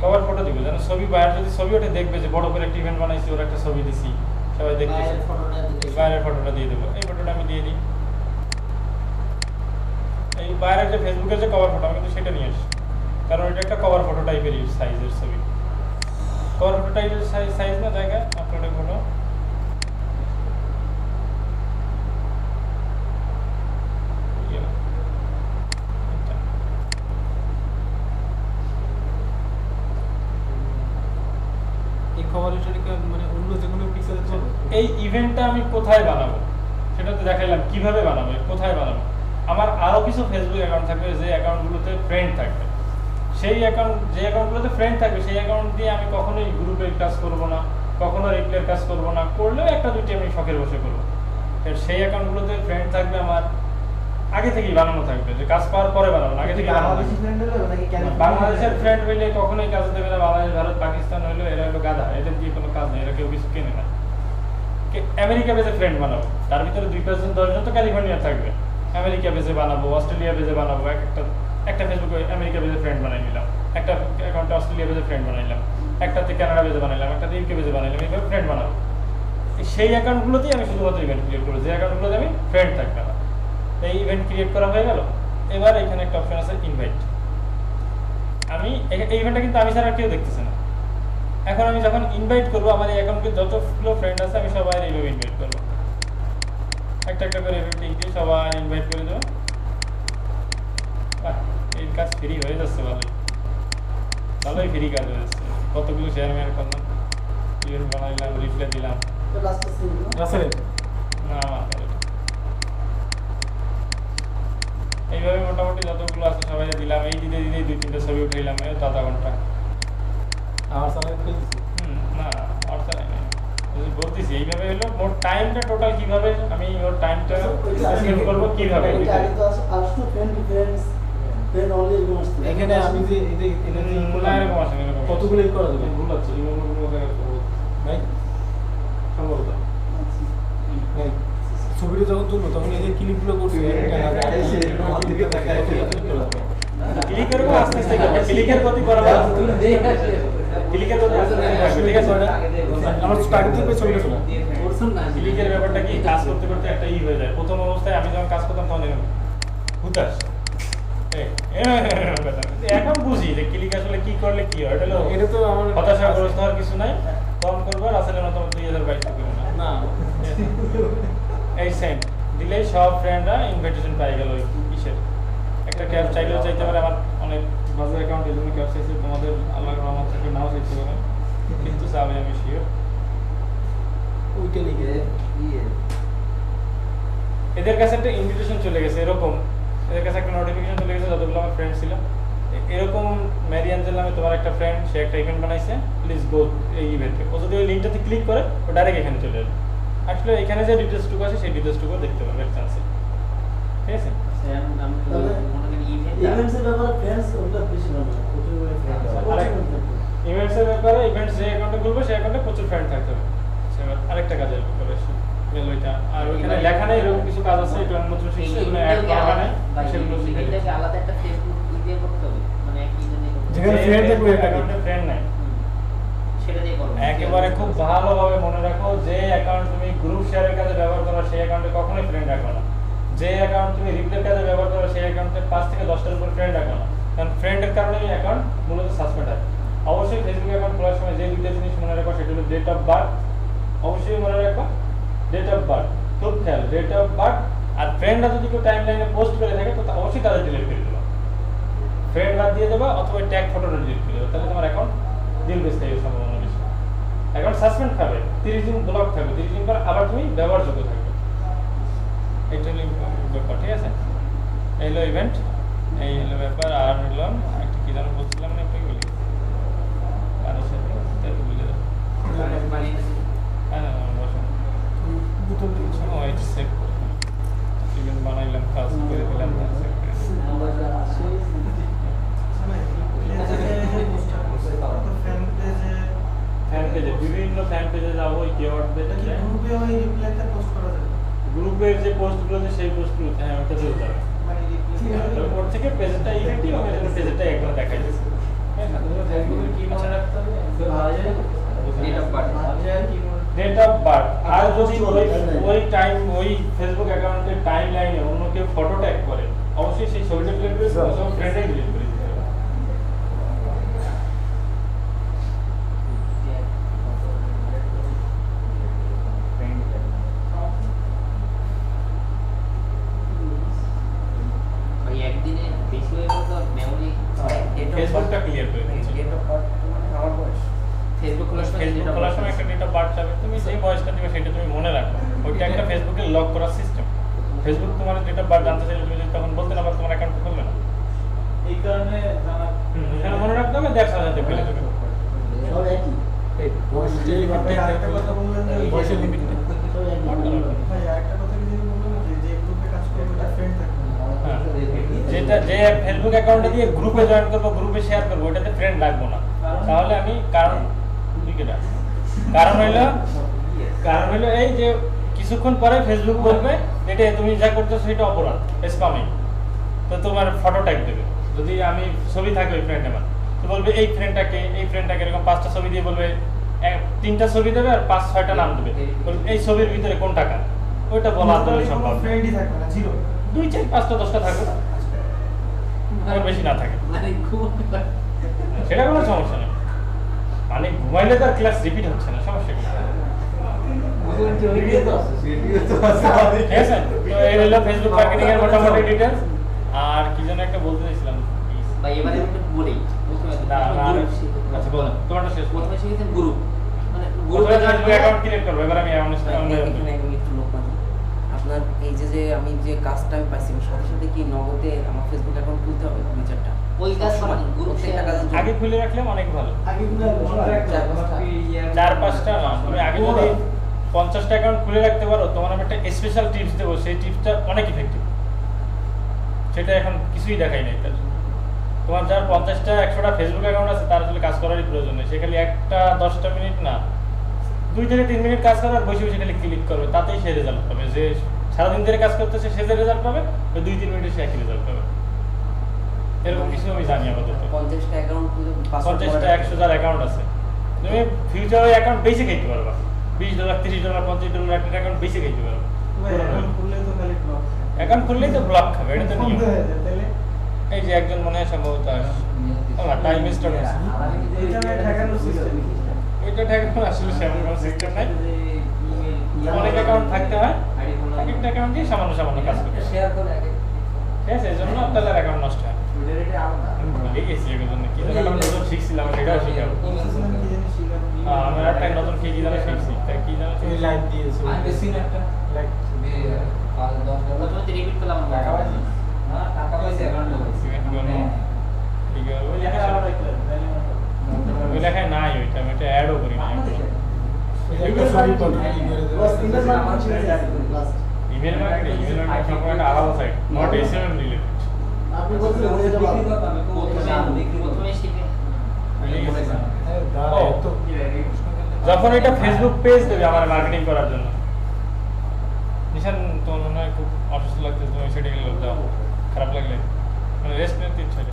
[SPEAKER 1] কভার ফটো দিব, যেন ছবি বায়ার যদি ছবি ওটা দেখবে যে বড় করে একটা ইভেন্ট বানাইছি, ওর একটা ছবি দিছি, সবাই দেখতেছে। বাইরের ফটোটা দিয়ে দেবো, এই ফটোটা আমি দিয়ে দিই। এই বাইরের যে ফেসবুকের যে কভার ফটো, আমি কিন্তু সেটা নিয়ে আসি, কারণ এটা একটা কভার ফটো টাইপের সাইজের ছবি। কভার ফটো টাইপের সাইজ না জায়গা আপলোডে ফটো,
[SPEAKER 4] খবরের মানে অন্য যে কোনো পিকচার
[SPEAKER 1] এই ইভেন্টটা আমি কোথায় বানাবো সেটা তো দেখাইলাম কিভাবে বানাবো কোথায় বানাবো। আমার আরো কিছু ফেসবুক অ্যাকাউন্ট থাকবে যে অ্যাকাউন্টগুলোতে ফ্রেন্ড থাকবে, সেই অ্যাকাউন্ট যে অ্যাকাউন্টগুলোতে ফ্রেন্ড থাকবে সেই অ্যাকাউন্ট দিয়ে আমি কখনোই গ্রুপের কাজ করব না, কখনো রিপ্লের কাজ করব না, করলেও একটা দুইটি আমি শখের বসে করবো। সেই অ্যাকাউন্টগুলোতে ফ্রেন্ড থাকবে আমার আগে থেকেই বানানো থাকবে, যে কাজ পাওয়ার পরে বানাবো না, আগে থেকে
[SPEAKER 5] বাংলাদেশি ফ্রেন্ড হলো নাকি ক্যানাডিয়ান?
[SPEAKER 1] বাংলাদেশের ফ্রেন্ড হইলে কখনোই কাজ দেবে না। বাংলাদেশ, ভারত, পাকিস্তান হইলো এরা হলো গাধা, এদের দিয়ে কোনো কাজ নেই, এরা কেউ কিছু কেনে না। আমেরিকা বেজে ফ্রেন্ড বানাবো, তার ভিতরে 2-5 জন 10 জন তো ক্যালিফোর্নিয়া থাকবে। আমেরিকা বেজে বানাবো, অস্ট্রেলিয়া বেজে বানাবো, একটা ফেসবুকে আমেরিকা বেজে ফ্রেন্ড বানাই নিলাম, একটা অ্যাকাউন্টে অস্ট্রেলিয়া বেজে ফ্রেন্ড বানাইলাম, একটাতে কানাডা বেজে বানাইলাম, একটাতে ইউকে বেজে বানাইলাম, এইভাবে ফ্রেন্ড বানাবো। সেই অ্যাকাউন্টগুলোতেই আমি শুধুমাত্র ইভেন্ট ক্রিয়েট করবো, যে অ্যাকাউন্টগুলোতে আমি ফ্রেন্ড থাকবে না। এই ইভেন্ট ক্রিয়েট করা হয়ে গেল। এবার এখানে একটা অপশন আছে ইনভাইট। আমি এই ইভেন্টটা কিন্তু আমি ছাড়া কেউ দেখতেছে না। এখন আমি যখন ইনভাইট করবো, আমার এই অ্যাকাউন্টে যতগুলো ফ্রেন্ড আছে আমি সবাই এইভাবে ইনভাইট করবো, একটা একটা করে টিক দিয়ে সবাই ইনভাইট করে দেবো। এই কাজ ফ্রি হয়ে যাচ্ছে, ভালোই ফ্রি কাজ হয়ে যাচ্ছে। কতগুলো শেয়ার মেয়ার করলাম, ইভেন্ট বানাইলাম, রিপ্লাই দিলাম। না এইভাবে মোটামুটি যতগুলো আছে সবাই দিলাম। এই দিতে দিতে 2-3টা ছবি উঠাইলাম, এই তো আধা ঘন্টা।
[SPEAKER 4] আমার চ্যানেলে ফেলছি
[SPEAKER 1] না আর চালাই নাই, বলতেছি এইভাবে হলো মোট টাইমটা টোটাল কিভাবে আমি ওর টাইমটা সেভ করবো কিভাবে।
[SPEAKER 4] এখানে আমি যে
[SPEAKER 1] এরকম আসে না,
[SPEAKER 4] কতগুলো করা যাবে
[SPEAKER 1] ভুল হচ্ছে
[SPEAKER 4] ভাই সম্ভবত ভাই ছবিটা যখন তুলবো তখন এই যে ক্লিপগুলো করছি
[SPEAKER 1] ক্লিকের উপর আস্তে আস্তে করবে, ক্লিকের গতি বাড়াবো, ক্লিকের গতি আস্তে আস্তে বাড়বে, ঠিক আছে?
[SPEAKER 4] আমার টার্গেট থেকে ছবিটা শোনা
[SPEAKER 1] ক্লিকের ব্যাপারটা কি, কাজ করতে করতে একটা হয়ে যায়। প্রথম অবস্থায় আমি যখন কাজ করতাম তখন এরকম হুতাশ, এখন বুঝি যে ক্লিক আসলে কি করলে কি হয়।
[SPEAKER 4] এটা তো আমার
[SPEAKER 1] হতাশাগ্রস্ত হওয়ার কিছু নাই, কম করবো আর আসলে মতো 2022 করবো না। এই সেম দিলেই সব ফ্রেন্ডরা ইনভাইটেশন পাই গেল। ওই কিসের একটা ক্যাব চাইলেও চাইতে পারে, আমার অনেক বাজার অ্যাকাউন্ট এই জন্য ক্যাব চাইছে, তোমাদের আল্লাহর রহমত থেকে নাও চাইতে পারে, কিন্তু চাবে আমি শিওর।
[SPEAKER 4] ওইটা লিখে
[SPEAKER 1] এদের কাছে একটা ইনভিটেশন চলে গেছে, এরকম এদের কাছে একটা নোটিফিকেশন চলে গেছে যতগুলো আমার ফ্রেন্ড ছিল, এরকম ম্যারি অ্যাঞ্জেল নামে তোমার একটা ফ্রেন্ড, সে একটা ইভেন্ট বানাইছে, প্লিজ গো এই ইভেন্টে। ও যদি ওই লিঙ্কটাতে ক্লিক করে ও ডাইরেক্ট এখানে চলে যাবে। আসলে এখানে যে ডিটেলসটুকু আছে সেই ডিটেলসটুকু দেখতে পারবে এক চান্সে, ঠিক আছে? ইভেন্টসের ব্যাপারে, ইভেন্টস যে অ্যাকাউন্টে খুলবে সেই অ্যাকাউন্টে প্রচুর ফ্রেন্ড থাকতে হবে। এবার আরেকটা কাজের ব্যাপারে আসি, ওইটা আর ওইখানে লেখা নেই, এরকম কিছু কাজ আছে, এটা নতুন শিখছে, এগুলো অ্যাড করা নেই, সেগুলো শিখে
[SPEAKER 2] এটাকে আলাদা একটা ফেসবুক দিয়ে করতে হবে, মানে এক ইউজারে
[SPEAKER 4] যেখানে ফ্রেন্ড থাকবে
[SPEAKER 1] অ্যাকাউন্টে ফ্রেন্ড নাই।
[SPEAKER 2] সেটা দিয়ে করবে
[SPEAKER 1] একেবারে খুব ভালোভাবে মনে রাখো, যে অ্যাকাউন্ট তুমি গ্রুপ শেয়ারের কাজে ব্যবহার করো সেই অ্যাকাউন্টে কখনোই ফ্রেন্ড রাখো না। যে অ্যাকাউন্ট তুমি রিপ্লের কাজে ব্যবহার করো সেই অ্যাকাউন্টে 5 থেকে 10টার উপর ফ্রেন্ড রাখো না, কারণ ফ্রেন্ডের কারণে এই অ্যাকাউন্ট মূলত সাসপেন্ড হয়। অবশ্যই ফেসবুক অ্যাকাউন্ট খোলার সময় যে দুইটা জিনিস মনে রাখো, সেটা হলো ডেট অফ বার্থ, অবশ্যই মনে রাখো ডেট অফ বার্থ, খুব খেয়াল, ডেট অফ বার্থ। আর ফ্রেন্ডরা যদি কেউ টাইম লাইনে পোস্ট করে থাকে তো অবশ্যই তাদের ডিলিট করে দেবা, ফ্রেন্ড বাদ দিয়ে দেবা, অথবা ট্যাগ ফটোটা ডিলিট করে দেবা, তাহলে তোমার অ্যাকাউন্ট দীর্ঘস্থায়ী সম্ভাবনা বেশি। অ্যাকাউন্ট সাসপেন্ড খাবে, 30 দিন ব্লক থাকবে, 30 দিন পর আবার তুমি ব্যবহারযোগ্য থাকবে। এইটা হলো ব্যাপার, ঠিক আছে? এই হলো ইভেন্ট, এই হলো ব্যাপার। আর হলাম একটা কি জানো বলছিলাম না, একটু বলি পানির সাথে তাই ভুলে যাবো। হ্যাঁ বসুন, সেভ করে ইভেন্ট বানাইলাম, কাজ করে দিলাম, ফ্যান পেজে, বিভিন্ন ফ্যান পেজে যাবো, ওই কিওয়ার্ড পেজে গ্রুপের যে পোস্টগুলো আছে সেই পোস্টগুলো, হ্যাঁ ওটা চলে যাবে। ওর থেকে পেজটা ইভেন্টই হবে, পেজটা একবার দেখাই যাচ্ছে। Date of birth. আর যদি ওই টাইম, ওই ফেসবুক অ্যাকাউন্টের টাইম লাইনে অন্য কেউ ফটো ট্যাগ করে, অবশ্যই সেই ছবিটা ডিলিট করে সব ফ্রেন্ডে ডিলিট করে দিতে হবে।
[SPEAKER 2] ভাই একদিনে বেশি হয়ে গেলে তো মেমোরি
[SPEAKER 1] ফেসবুকটা ক্লিয়ার করে দিচ্ছে।
[SPEAKER 7] ডেট অফ বার্থ মানে আমার বয়স
[SPEAKER 2] ফেসবুক খোলার সময়
[SPEAKER 1] ফেসবুক খোলার সময় একটা ডেট অফ বার্থ চাবে, তুমি যে বয়সটা দিবে সেটা তুমি মনে রাখো। ওইটা একটা ফেসবুকে লক করার সিস্টেম। ফেসবুক তোমার ডেট অফ বার্থ জানতে চাইলে তুমি যদি তখন বলতে না পারো, তোমার অ্যাকাউন্ট খুলবে না।
[SPEAKER 6] এই কারণে জানা
[SPEAKER 1] এখানে মনে রাখতে হবে, দেড় সাথে ফেলে দেবে।
[SPEAKER 5] সব একই।
[SPEAKER 3] ভাই আরেকটা কথা বললেন যে
[SPEAKER 4] বয়সের লিমিট
[SPEAKER 3] ভাই আরেকটা কথা কি যেন বললেন যে গ্রুপে কাজ করবে তার ফ্রেন্ড থাকবে
[SPEAKER 1] হ্যাঁ। যেটা যে ফেসবুক অ্যাকাউন্টে দিয়ে গ্রুপে জয়েন করবো, গ্রুপে শেয়ার করবো, ওটাতে ফ্রেন্ড রাখবো না। তাহলে আমি কারণ হলো এই যে কিছুক্ষণ পরে ফেসবুক বলবে এটা তুমি যা করতেছো সেটা অপরাধ, স্প্যামিং। তো তোমার ফটো ট্যাগ দেবে, যদি আমি ছবি থাকে ওই ফ্রেন্ড আমার, তো বলবে এই ফ্রেন্ডটাকে এরকম 5টা ছবি দিয়ে বলবে, 3টা ছবি দেবে আর 5-6টা নাম দেবে, বলবে এই ছবির ভিতরে কোনটা কার, ওইটা বলা আসলে সম্ভব না।
[SPEAKER 3] ফ্রেন্ডই থাকবে না, জিরো।
[SPEAKER 1] 2, 4, 5টা 10টা থাকবে, আর বেশি না থাকে,
[SPEAKER 2] মানে খুব
[SPEAKER 1] সেটা কোনো সমস্যা নেই। মানে ঘুমাইলে তো ক্লাস রিপিট হচ্ছে না, সমস্যা কি? ঠিক আছে, তো এই হলো ফেসবুক মার্কেটিং এর মোটামুটি ডিটেইলস। আর কি যেন একটা বলতে চাইছিলাম,
[SPEAKER 2] ভাই এবারে একটু বলি প্রথমে
[SPEAKER 1] আচ্ছা বলো, তোমারটা শেষ করো।
[SPEAKER 2] প্রথমে শিখেছেন গ্রুপ, মানে
[SPEAKER 1] গ্রুপে
[SPEAKER 2] গ্রুপে
[SPEAKER 1] ফেসবুক অ্যাকাউন্ট ক্রিয়েট করব। এবার আমি
[SPEAKER 7] এখানে একটু লোক পাই। আপনার এই যে আমি যে কাজটা আমি পাইছি সাথে সাথে কি নগদে আমার ফেসবুক অ্যাকাউন্ট খুলতে হবে 2-4টা?
[SPEAKER 2] ওই কাজ
[SPEAKER 7] সবসময়,
[SPEAKER 2] গ্রুপ
[SPEAKER 7] প্রত্যেকটা
[SPEAKER 2] শেয়ার
[SPEAKER 7] কাজের জন্য।
[SPEAKER 1] আগে খুলে রাখলে অনেক ভালো।
[SPEAKER 3] আগে গুলো
[SPEAKER 1] 4-5টা না, তুমি আগে যদি 50টা অ্যাকাউন্ট খুলে রাখতে পারো, তোমার আমি একটা স্পেশাল টিপস দেবো, সেই টিপসটা অনেক ইফেক্টিভ। সেটা এখন কিছুই দেখাই নাই তার। তোমার যার 50টা 100টা ফেসবুক অ্যাকাউন্ট আছে, তার আসলে কাজ করারই প্রয়োজন নেই। সে খালি 10টা মিনিট না, 2 থেকে 3 মিনিট কাজ করে আর বসে বসে খালি ক্লিক করবে, তাতেই সে রেজাল্ট পাবে। যে সারাদিন ধরে কাজ করতেছে সে যে রেজাল্ট পাবে, ওই 2-3 মিনিটে সে একই রেজাল্ট পাবে। এরকম কিছু আমি জানি আপাতত।
[SPEAKER 7] 50টা অ্যাকাউন্ট খুলে
[SPEAKER 1] 50টা 100 যার অ্যাকাউন্ট আছে, তুমি ফিউচারে অ্যাকাউন্ট বেশি খাইতে পারবা। $20, $30, $50 একটা অ্যাকাউন্ট বেশি খাইতে পারবা।
[SPEAKER 3] খুললে তো খালি ব্লক
[SPEAKER 1] অ্যাকাউন্ট খুললেই তো ব্লক খাবে, এটা তো নিয়ম।
[SPEAKER 3] তাহলে
[SPEAKER 1] এই যে একজন মনে হয় সম্ভবত আমার টাইম স্টার্ট হয়েছে,
[SPEAKER 3] এটা ঠেকানোর সিস্টেম
[SPEAKER 1] ওইটা ঠেকানো আসলে সেমন কোনো সিস্টেম নাই। অনেক অ্যাকাউন্ট থাকতে হয়, এক একটা অ্যাকাউন্ট দিয়ে সামান্য সামান্য কাজ করতে হয়।
[SPEAKER 7] শেয়ার করে আগে।
[SPEAKER 1] ঠিক আছে, এই জন্য তাহলে অ্যাকাউন্ট নষ্ট হয়। আমি ভুলে গেছি এর জন্য কি যেন একটা নতুন শিখছিলাম, সেটাও শিখাবো।
[SPEAKER 3] কি জানি শিখানো
[SPEAKER 1] আমরা একটা নতুন কি যেন শিখছি, তাই কি যেন
[SPEAKER 4] তুমি লাইভ দিয়েছো লাইক
[SPEAKER 2] প্রথমে তো রিপিট করলাম আমরা
[SPEAKER 1] ওই লেখায় নাই, ওইটা আমি এটা অ্যাডও করি না। ইমেল মার্কেটিং সম্পূর্ণ একটা আলাদা সাইট, নট এসএমএম রিলেটেড।
[SPEAKER 5] আপনি বলছিলেন ওইটা ভালো।
[SPEAKER 2] প্রথমে শিখে
[SPEAKER 1] যখন এটা ফেসবুক পেজ দেবে আমার মার্কেটিং করার জন্য, নিশান তোমার মনে হয় খুব অসুস্থ লাগছে, তুমি সেটা দাও, খারাপ লাগলে মানে রেস্ট নিতে ইচ্ছা হয়।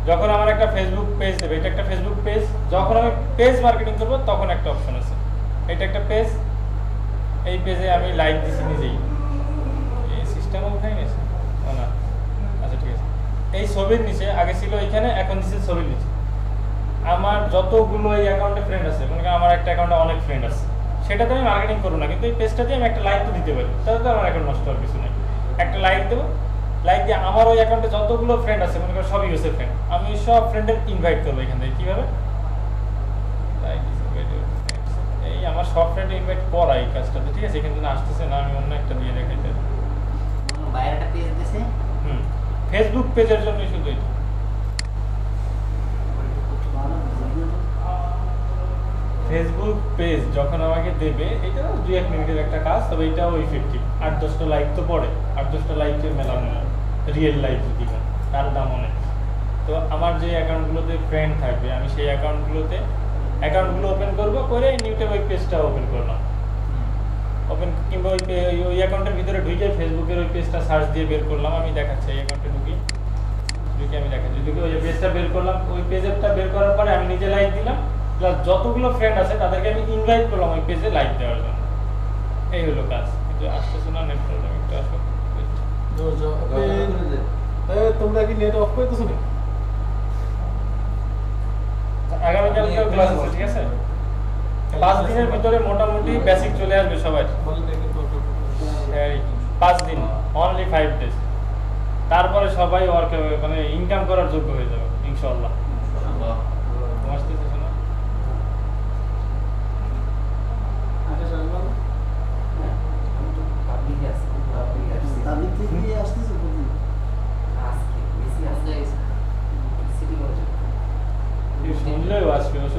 [SPEAKER 1] যখন আমার একটা ফেসবুক পেজ দেবে, এটা একটা ফেসবুক পেজ, যখন আমি পেজ মার্কেটিং করবো তখন একটা অপশন আছে, এটা একটা পেজ, এই পেজে আমি লাইক দিছি নিজেই। এই সিস্টেমও উঠাই নিয়েছে না? আচ্ছা ঠিক আছে। এই ছবির নিচে আগে ছিল এখানে, এখন দিচ্ছে ছবির নিচে। আমার যতগুলো এই অ্যাকাউন্টে ফ্রেন্ড আছে, মনে করেন আমার একটা অ্যাকাউন্টে অনেক ফ্রেন্ড আছে, সেটাতে আমি মার্কেটিং করবো না, কিন্তু এই পেজটা দিয়ে আমি একটা লাইক তো দিতে পারি, তাহলে তো আমার অ্যাকাউন্ট নষ্ট হওয়ার কিছু নেই। একটা লাইক দেবো, লাইক দিয়ে আমার ওই অ্যাকাউন্টে যতগুলো ফ্রেন্ড আছে, মনে করেন সব ইউএসএ ফ্রেন্ড, আমি সব ফ্রেন্ডের ইনভাইট করবো এখান থেকে। কীভাবে? এই আমার সব ফ্রেন্ডে ইনভাইট করা এই কাজটাতে, ঠিক আছে? এখানে আসতেছে না, আমি অন্য একটা দিয়ে দেখাইতে।
[SPEAKER 2] বাইরে একটা পেজ দিতেছে
[SPEAKER 1] ফেসবুক পেজের জন্যই শুধু এটা। ফেসবুক পেজ যখন আমাকে দেবে, এটা 2-1 মিনিটের একটা কাজ, তবে এটাও ইফেক্টিভ। 8-10টা লাইক তো পড়ে, 8-10টা লাইকে মেলা নয়, রিয়েল লাইফ যদি হয় তার দাম অনেক। তো আমার যে অ্যাকাউন্টগুলোতে ফ্রেন্ড থাকবে, আমি সেই অ্যাকাউন্টগুলো ওপেন করবো, করে নিউটে ওই পেজটা ওপেন করলাম, ওপেন কিংবা ওই অ্যাকাউন্টের ভিতরে ঢুকে ফেসবুকের ওই পেজটা সার্চ দিয়ে বের করলাম, আমি দেখাচ্ছি এই অ্যাকাউন্টে ঢুকে আমি দেখাচ্ছি, ঢুকে ওই পেজটা বের করলাম, ওই পেজেরটা বের করার পরে আমি নিজে লাইক দিলাম, প্লাস যতগুলো ফ্রেন্ড আছে তাদেরকে আমি ইনভাইট করলাম ওই পেজে লাইক দেওয়ার জন্য। এই হলো কাজ। কিন্তু আসতেছে না, নেট প্রবলেম একটু আসো।
[SPEAKER 4] তোমরা কি নেট অফ করতেছো না?
[SPEAKER 1] আগামীকালকেও ক্লাস আছে, ঠিক আছে? 5 দিনের ভিতরে মোটামুটি বেসিক চলে আসবে সবাই। 5 দিন, অনলি 5 ডেজ। তারপরে সবাই ওয়ার্ক মানে ইনকাম করার যোগ্য হয়ে যাবে ইনশাআল্লাহ।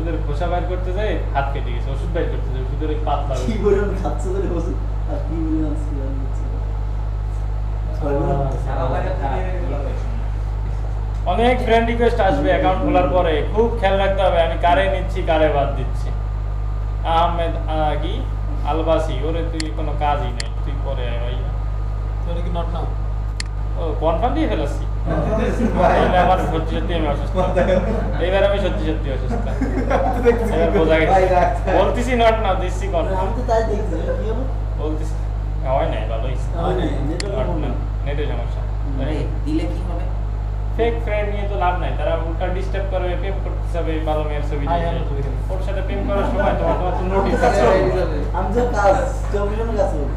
[SPEAKER 1] ওষুধের খোসা বাইর করতে যাই হাত কেটে গেছে, ওষুধ বাইর করতে যাই ওষুধের ওই পাতলা
[SPEAKER 5] কি বলেন খাচ্ছে ধরে ওষুধ আর কি বলেন আজকে
[SPEAKER 1] অনেক ফ্রেন্ড রিকোয়েস্ট আসবে অ্যাকাউন্ট খোলার পরে, খুব খেয়াল রাখতে হবে আমি কারে নিচ্ছি কারে বাদ দিচ্ছি। আহমেদ কি আলবাসি, ওরে তুই কোনো কাজই নেই, তুই পরে আয় ভাই।
[SPEAKER 4] তাহলে কি নট নাও?
[SPEAKER 1] ও কনফার্ম দিয়ে ফেলাচ্ছি, আমার সত্যি সত্যি আমি অসুস্থ, এইবার আমি সত্যি সত্যি অসুস্থ, এবার বোঝা গেছে। বলতেছি নট নাও, দিচ্ছি কনফার্ম,
[SPEAKER 5] আমি তো তাই দেখছি কি হলো
[SPEAKER 1] বলতেছি হয় নাই, ভালো হয়েছে,
[SPEAKER 5] হয় নাই, নেটওয়ার্ক প্রবলেম।
[SPEAKER 1] নেটের সমস্যা।
[SPEAKER 7] আরে দিলে কি হবে?
[SPEAKER 1] ফেক ফ্রেন্ড নিয়ে তো লাভ নাই, তারা উল্টা ডিস্টার্ব করবে, প্রেম করতে যাবে ভালো মেয়ের ছবি
[SPEAKER 4] হ্যাঁ,
[SPEAKER 1] দিয়ে,
[SPEAKER 4] হ্যাঁ,
[SPEAKER 1] ওর সাথে প্রেম করার সময় তোমার তো নোটিস আছে।
[SPEAKER 5] আমি তো কাজ চব্বিশ কাজ করি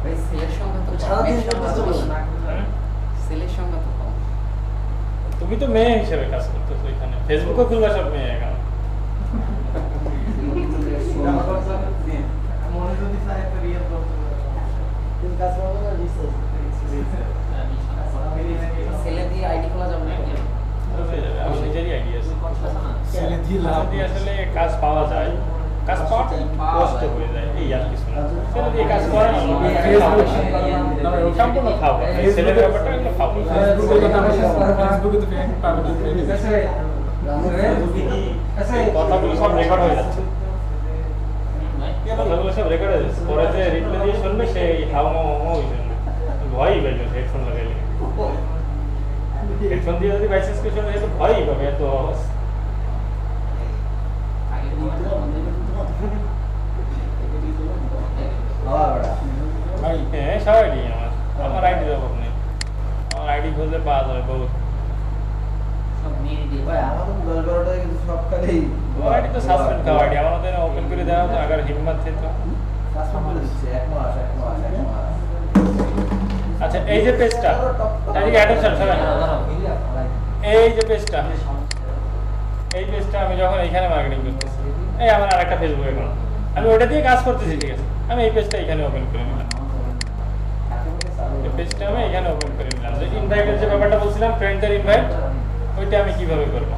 [SPEAKER 7] ভাই সেলের সংখ্যা তো
[SPEAKER 5] সারাদিন
[SPEAKER 7] মেয়ের সংখ্যা তো
[SPEAKER 5] করতে
[SPEAKER 7] বেশি।
[SPEAKER 1] হুম?
[SPEAKER 7] সেলের সংখ্যা তো কম।
[SPEAKER 1] তুমি তো মেয়ে হিসেবে কাজ করতেছো এখানে, ফেসবুকও খুলবা সব মেয়ে অ্যাকাউন্ট।
[SPEAKER 6] মনে যদি চায় একটা রিয়েল করতে পারে।
[SPEAKER 5] তুমি কাজ করবো না রিসার্চ
[SPEAKER 7] সেলে দিয়ে আইডি খোলা যাবে না?
[SPEAKER 1] আমার নিজেরই আইডিয়া আছে,
[SPEAKER 4] ছেলে দিয়ে লাভ
[SPEAKER 1] সেটা দিয়ে আসলে কাজ পাওয়া যায়, কাজ পাওয়া কষ্ট হয়ে যায়, এই আর কিছু না। সেটা দিয়ে কাজ করা সম্পূর্ণ খাওয়া, ছেলের ব্যাপারটা এগুলো খাওয়া।
[SPEAKER 4] ফেসবুকে তো ফ্রেন্ড পাবে তো ফ্রেন্ড
[SPEAKER 1] কথাগুলো সব রেকর্ড হয়ে যাচ্ছে, কথাগুলো সব রেকর্ড হয়ে যাচ্ছে, পরে যে রিপ্লাই দিয়ে শুনবে সেই হাও মাও ওই শুনবে, ভয়ই পাইবে হেডফোন লাগাইলে। হেডফোন দিয়ে যদি বাইসেন্স করে শুনে তো ভয়ই পাবে, এত আওয়াজ।
[SPEAKER 4] ভাই
[SPEAKER 1] হ্যাঁ সব আইডি আমার আইডি অভাব নেই, আমার আইডি খুঁজলে পাওয়া যাবে বহুত।
[SPEAKER 2] সব মেয়ে দিয়ে
[SPEAKER 5] ভাই আমার তো 10-12টায় কিন্তু সব খালি
[SPEAKER 1] আইডি তো সাসপেন্ড খাওয়া আইডি, আমাদের ওপেন করে দেওয়া তো আগার হিম্মত থে তো।
[SPEAKER 5] সাসপেন্ড করে দিচ্ছে এক মাস
[SPEAKER 1] আচ্ছা এই যে পেজটা, এদিকে অ্যাটেনশন সবাই, এই যে পেজটা, এই পেজটা আমি যখন এইখানে মার্কেটিং করতেছি, এই আমার আরেকটা ফেসবুক অ্যাকাউন্ট, আমি ওটা দিয়ে কাজ করতেছি, ঠিক আছে, আমি এই পেজটা এখানে ওপেন করে নিলাম, এই পেজটা আমি এখানে ওপেন করে নিলাম। যে ইনভাইটের যে ব্যাপারটা বলছিলাম, ফ্রেন্ডদের ইনভাইট, ওইটা আমি কিভাবে করব,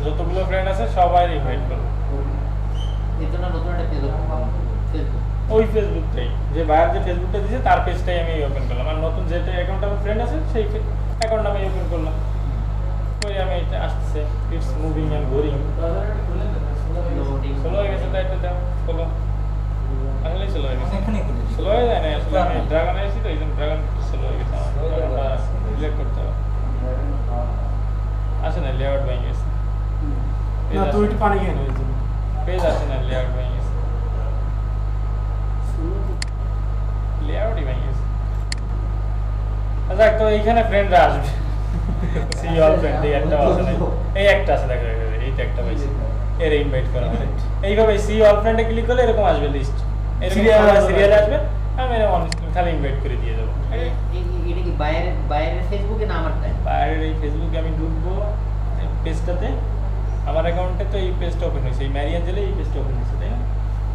[SPEAKER 1] যতগুলো ফ্রেন্ড আছে সবাই ইনভাইট করব
[SPEAKER 2] এর জন্য নতুন একটা পেজ ফেসবুক
[SPEAKER 1] ওই ফেসবুকটাই, যে বায়ার যে ফেসবুকটা দিয়েছে তার পেজটাই আমি ওপেন করলাম, আর নতুন যেটা অ্যাকাউন্ট আমার ফ্রেন্ড আছে সেই অ্যাকাউন্ট আমি ওপেন করলাম। ওই আমি এটা আসছে, it's moving and boring, slow হয়ে গেছে, তাই তো দাও স্লো, আসলেই স্লো হয়ে গেছে, স্লো হয়ে যায় না আসলে, আমি ড্রাগন এসেছি তো এই জন্য ড্রাগন স্লো হয়ে গেছে, আমার ড্রাগনটা সিলেক্ট করতে হবে, আসে না লেআউট ভেঙে গেছে,
[SPEAKER 4] না তুই একটু পানি খেয়ে নেবে
[SPEAKER 1] পেজ আসে না, লেআউট ভেঙে গেছে, লেআউটই ভেঙে গেছে। আচ্ছা তো এইখানে ফ্রেন্ডরা আসবে, সি অল ফ্রেন্ড, এই একটা আছে না, এই একটা আছে, দেখো এইটা একটা পাইছি, এর ইনভাইট করা হবে, এইভাবে সি অল ফ্রেন্ডে ক্লিক করলে এরকম আসবে লিস্ট, এরকম সিরিয়াল আসবে, আমি এরকম খালি ইনভাইট করে দিয়ে দেবো।
[SPEAKER 2] এটা কি বাইরের ফেসবুকে না আমারটাই?
[SPEAKER 1] বাইরের এই ফেসবুকে আমি ঢুকবো, পেজটাতে আমার অ্যাকাউন্টে তো এই পেজটা ওপেন হয়েছে, এই ম্যারিয়াঞ্জেলে এই পেজটা ওপেন হয়েছে, তাই না?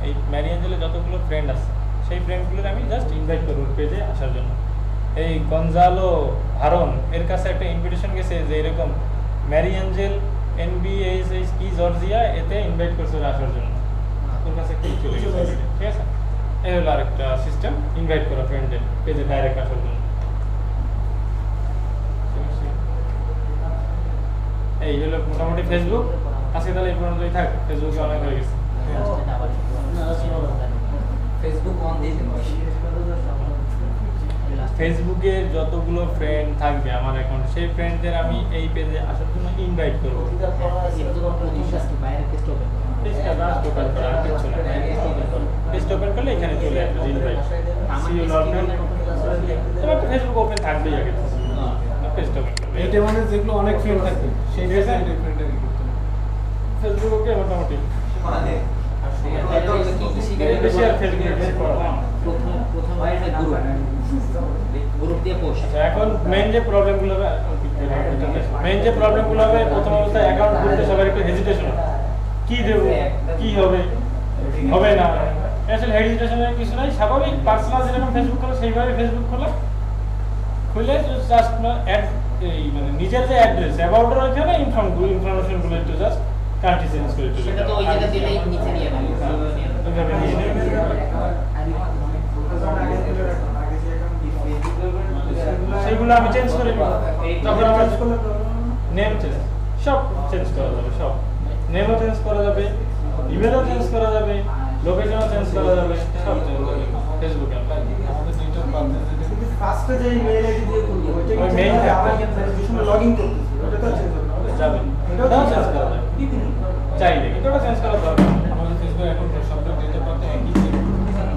[SPEAKER 1] এই ম্যারিয়াঞ্জেলে যতগুলো ফ্রেন্ড আছে সেই ফ্রেন্ডগুলোর আমি জাস্ট ইনভাইট করবো পেজে আসার জন্য। এই গঞ্জালো ভারন এর কাছে একটা ইনভিটেশন গেছে যে এরকম ম্যারিয়াঞ্জেল NBHS কি জর্জিয়া এতে ইনভাইট করছে ওরা আসার জন্য, ওর কাছে একটা চলে গেছে, ঠিক আছে? এই হলো আরেকটা সিস্টেম, ইনভাইট করা ফ্রেন্ডদের পেজে ডাইরেক্ট আসার জন্য। এই হলো মোটামুটি ফেসবুক। আজকে তাহলে এই পর্যন্তই থাক, ফেসবুকে অনেক হয়ে গেছে।
[SPEAKER 7] ফেসবুক অন দিয়ে দিন ভাই।
[SPEAKER 1] ফেসবুকে যতগুলো ফ্রেন্ড থাকবে আমার অ্যাকাউন্টে সেই ফ্রেন্ডদের আমি এই পেজে আসার জন্য ইনভাইট করবো। পেজটা জাস্ট ওপেন করা, আর কিছু না। পেজটা ওপেন করলে এখানে চলে আসবে ইনভাইট। সি ইউ লট তোমার তো ফেসবুক ওপেন থাকবেই আগে, পেজটা ওপেন করবে।
[SPEAKER 4] এইটা মানে যেগুলো অনেক ফ্রেন্ড থাকবে সেই পেজে এই ফ্রেন্ডটা কি করতে হবে?
[SPEAKER 1] ফেসবুকে মোটামুটি বেশি আর ফেসবুকে বেশি করা না।
[SPEAKER 2] গ্রুপ দিয়ে পোস্ট।
[SPEAKER 1] আচ্ছা, এখন মেইন যে প্রবলেমগুলো হবে প্রথম অবস্থায় অ্যাকাউন্ট খুলতে সবার একটু হেজিটেশন হবে, কি দেব, কি হবে, হবে না। আসলে হেজিটেশনের কিছু নাই, স্বাভাবিক পার্সোনাল যেরকম ফেসবুক খোলা সেইভাবে ফেসবুক খোলা, খুলে জাস্ট অ্যাড এই মানে নিজের যে অ্যাড্রেস অ্যাবাউটের ওইখানে ইনফরমেশনগুলো একটু জাস্ট কান্ট্রি চেঞ্জ করে একটু
[SPEAKER 2] সেটা তো ওই জায়গা দিলেই নিচে নিয়ে নেবে
[SPEAKER 1] ওইভাবে নিয়ে নেবে। সেইগুলো আমি চেঞ্জ করে নিব। তখন আমার নেম চেঞ্জ সব চেঞ্জ করা যাবে, সব নেমও চেঞ্জ করা যাবে, ইমেলও চেঞ্জ করা যাবে, লোকেশনও চেঞ্জ করা যাবে, সব চেঞ্জ করা যাবে ফেসবুকে।
[SPEAKER 4] আমাদের দুইটা পাবলিক
[SPEAKER 3] কিন্তু ফার্স্টে যে ইমেল আইডি দিয়ে করব ওইটা
[SPEAKER 1] ওই
[SPEAKER 3] কি
[SPEAKER 1] mail থাকবে।
[SPEAKER 3] আমার যে সময় লগইন করতেছি ওটা তো চেঞ্জ হবে না
[SPEAKER 1] যাবে
[SPEAKER 3] এটাও
[SPEAKER 1] এটাও
[SPEAKER 3] চেঞ্জ
[SPEAKER 1] চেঞ্জ করা যাবে চাইলে, এটাও চেঞ্জ করা দরকার।
[SPEAKER 4] আমাদের ফেসবুক অ্যাকাউন্ট সবটা ডেটা পাতে একই ছিল।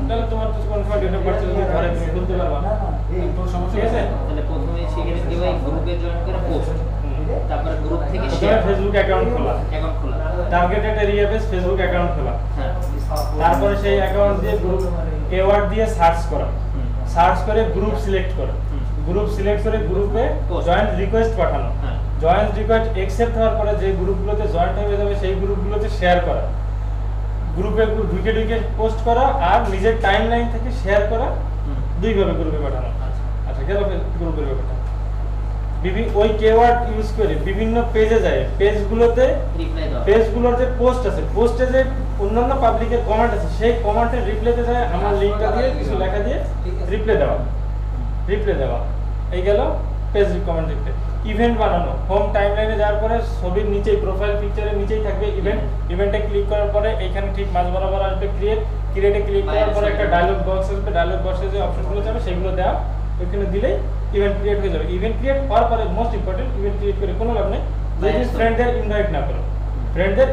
[SPEAKER 1] তাহলে তোমার তো কোনো ডেটা পার্সেল যদি ঘরে তুমি খুলতে পারবা না,
[SPEAKER 4] কোনো সমস্যা
[SPEAKER 1] ঠিক আছে?
[SPEAKER 2] তাহলে প্রথমে সেখানে কি হয় গ্রুপে জয়েন করে পোস্ট, তারপরে গ্রুপ থেকে
[SPEAKER 1] তোমার
[SPEAKER 2] শেয়ার
[SPEAKER 1] ফেসবুক অ্যাকাউন্ট খোলা,
[SPEAKER 2] অ্যাকাউন্ট খোলা।
[SPEAKER 1] Targeted area base Facebook account খোলা,
[SPEAKER 2] হ্যাঁ
[SPEAKER 1] তারপরে সেই অ্যাকাউন্ট দিয়ে গ্রুপ কেওয়ার্ড দিয়ে সার্চ করা, সার্চ করে গ্রুপ সিলেক্ট করা, গ্রুপ সিলেক্ট করে গ্রুপে
[SPEAKER 2] Post.
[SPEAKER 1] জয়েন্ট রিকোয়েস্ট পাঠানো,
[SPEAKER 2] হ্যাঁ।
[SPEAKER 1] জয়েন্ট রিকোয়েস্ট অ্যাকসেপ্ট হওয়ার পরে যে গ্রুপগুলোতে জয়েন্ট হয়ে যাবে সেই গ্রুপগুলোতে শেয়ার করা, গ্রুপে ঢুকে ঢুকে পোস্ট করা আর নিজের টাইমলাইন থেকে শেয়ার করা, দুইভাবে গ্রুপে পাঠানো। আচ্ছা গেল গ্রুপের ব্যাপারটা। ওই কেওয়ার্ড ইউজ করে বিভিন্ন পেজে যায়, পেজগুলোতে
[SPEAKER 2] রিপ্লাই দাও।
[SPEAKER 1] পেজগুলোর যে পোস্ট আছে, পোস্টে যে অন্যান্য পাবলিকের কমেন্ট আছে, সেই কমেন্টের রিপ্লাইতে যায় আমার লিংকটা দিয়ে কিছু লেখা দিয়ে রিপ্লাই দেওয়া। এই গেল পেজ কমেন্ট রিপ্লাই। ইভেন্ট বানানো, হোম টাইমলাইনে যাওয়ার পরে ছবির নিচেই প্রোফাইল পিকচারের নিচেই থাকবে ইভেন্ট, ইভেন্টে ক্লিক করার পরে এখানে ঠিক মাঝ বরাবর আসবে ক্রিয়েটে ক্লিক করার পরে একটা ডায়লগ বক্স আসবে, ডায়লগ বক্সে যে অপশনগুলো যাবে সেগুলো দেওয়া, ওইখানে দিলেই ইভেন্ট ক্রিয়েট হয়ে যাবে। ইভেন্ট ক্রিয়েট হওয়ার পরে মোস্ট ইম্পর্টেন্ট, ইভেন্ট ক্রিয়েট করে কোনো লাভ নেই যদি ফ্রেন্ডদের ইনভাইট না করো, ফ্রেন্ডদের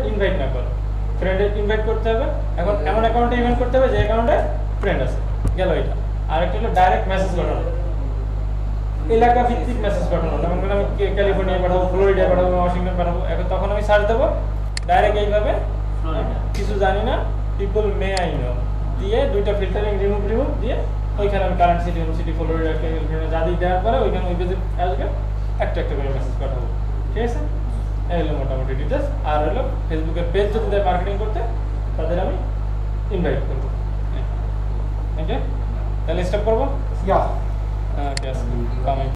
[SPEAKER 1] ইনভাইট করতে হবে। এখন এমন অ্যাকাউন্টে ইভেন্ট করতে হবে যে অ্যাকাউন্টে ফ্রেন্ড আছে, গেল এটা। আর একটা হলো ডাইরেক্ট মেসেজ পাঠানো, এলাকা ভিত্তিক মেসেজ পাঠানো, যেমন আমি ক্যালিফোর্নিয়া পাঠাবো, ফ্লোরিডা পাঠাবো, ওয়াশিংটন পাঠাবো, এখন তখন আমি সার্চ দেবো ডাইরেক্ট এইভাবে
[SPEAKER 2] ফ্লোরিডা।
[SPEAKER 1] কিছু জানি না পিপল মে আই নো দিয়ে দুইটা ফিল্টারিং রিমুভ দিয়ে ওইখানে আমি কারেন্ট সিটি ফ্লোরিডা ক্যালিফোর্নিয়া যা দিয়ে দেওয়ার পরে ওইখানে ওই পেজে আসবে, একটা করে মেসেজ পাঠাবো, ঠিক আছে? এই হলো মোটামুটি ডিটেলস। আর হলো ফেসবুকের পেজ যদি দেয় মার্কেটিং করতে, তাদের আমি ইনভাইট করবো। ওকে, তাহলে স্টার্ট করবো।
[SPEAKER 3] ইয়া
[SPEAKER 1] Okay, coming.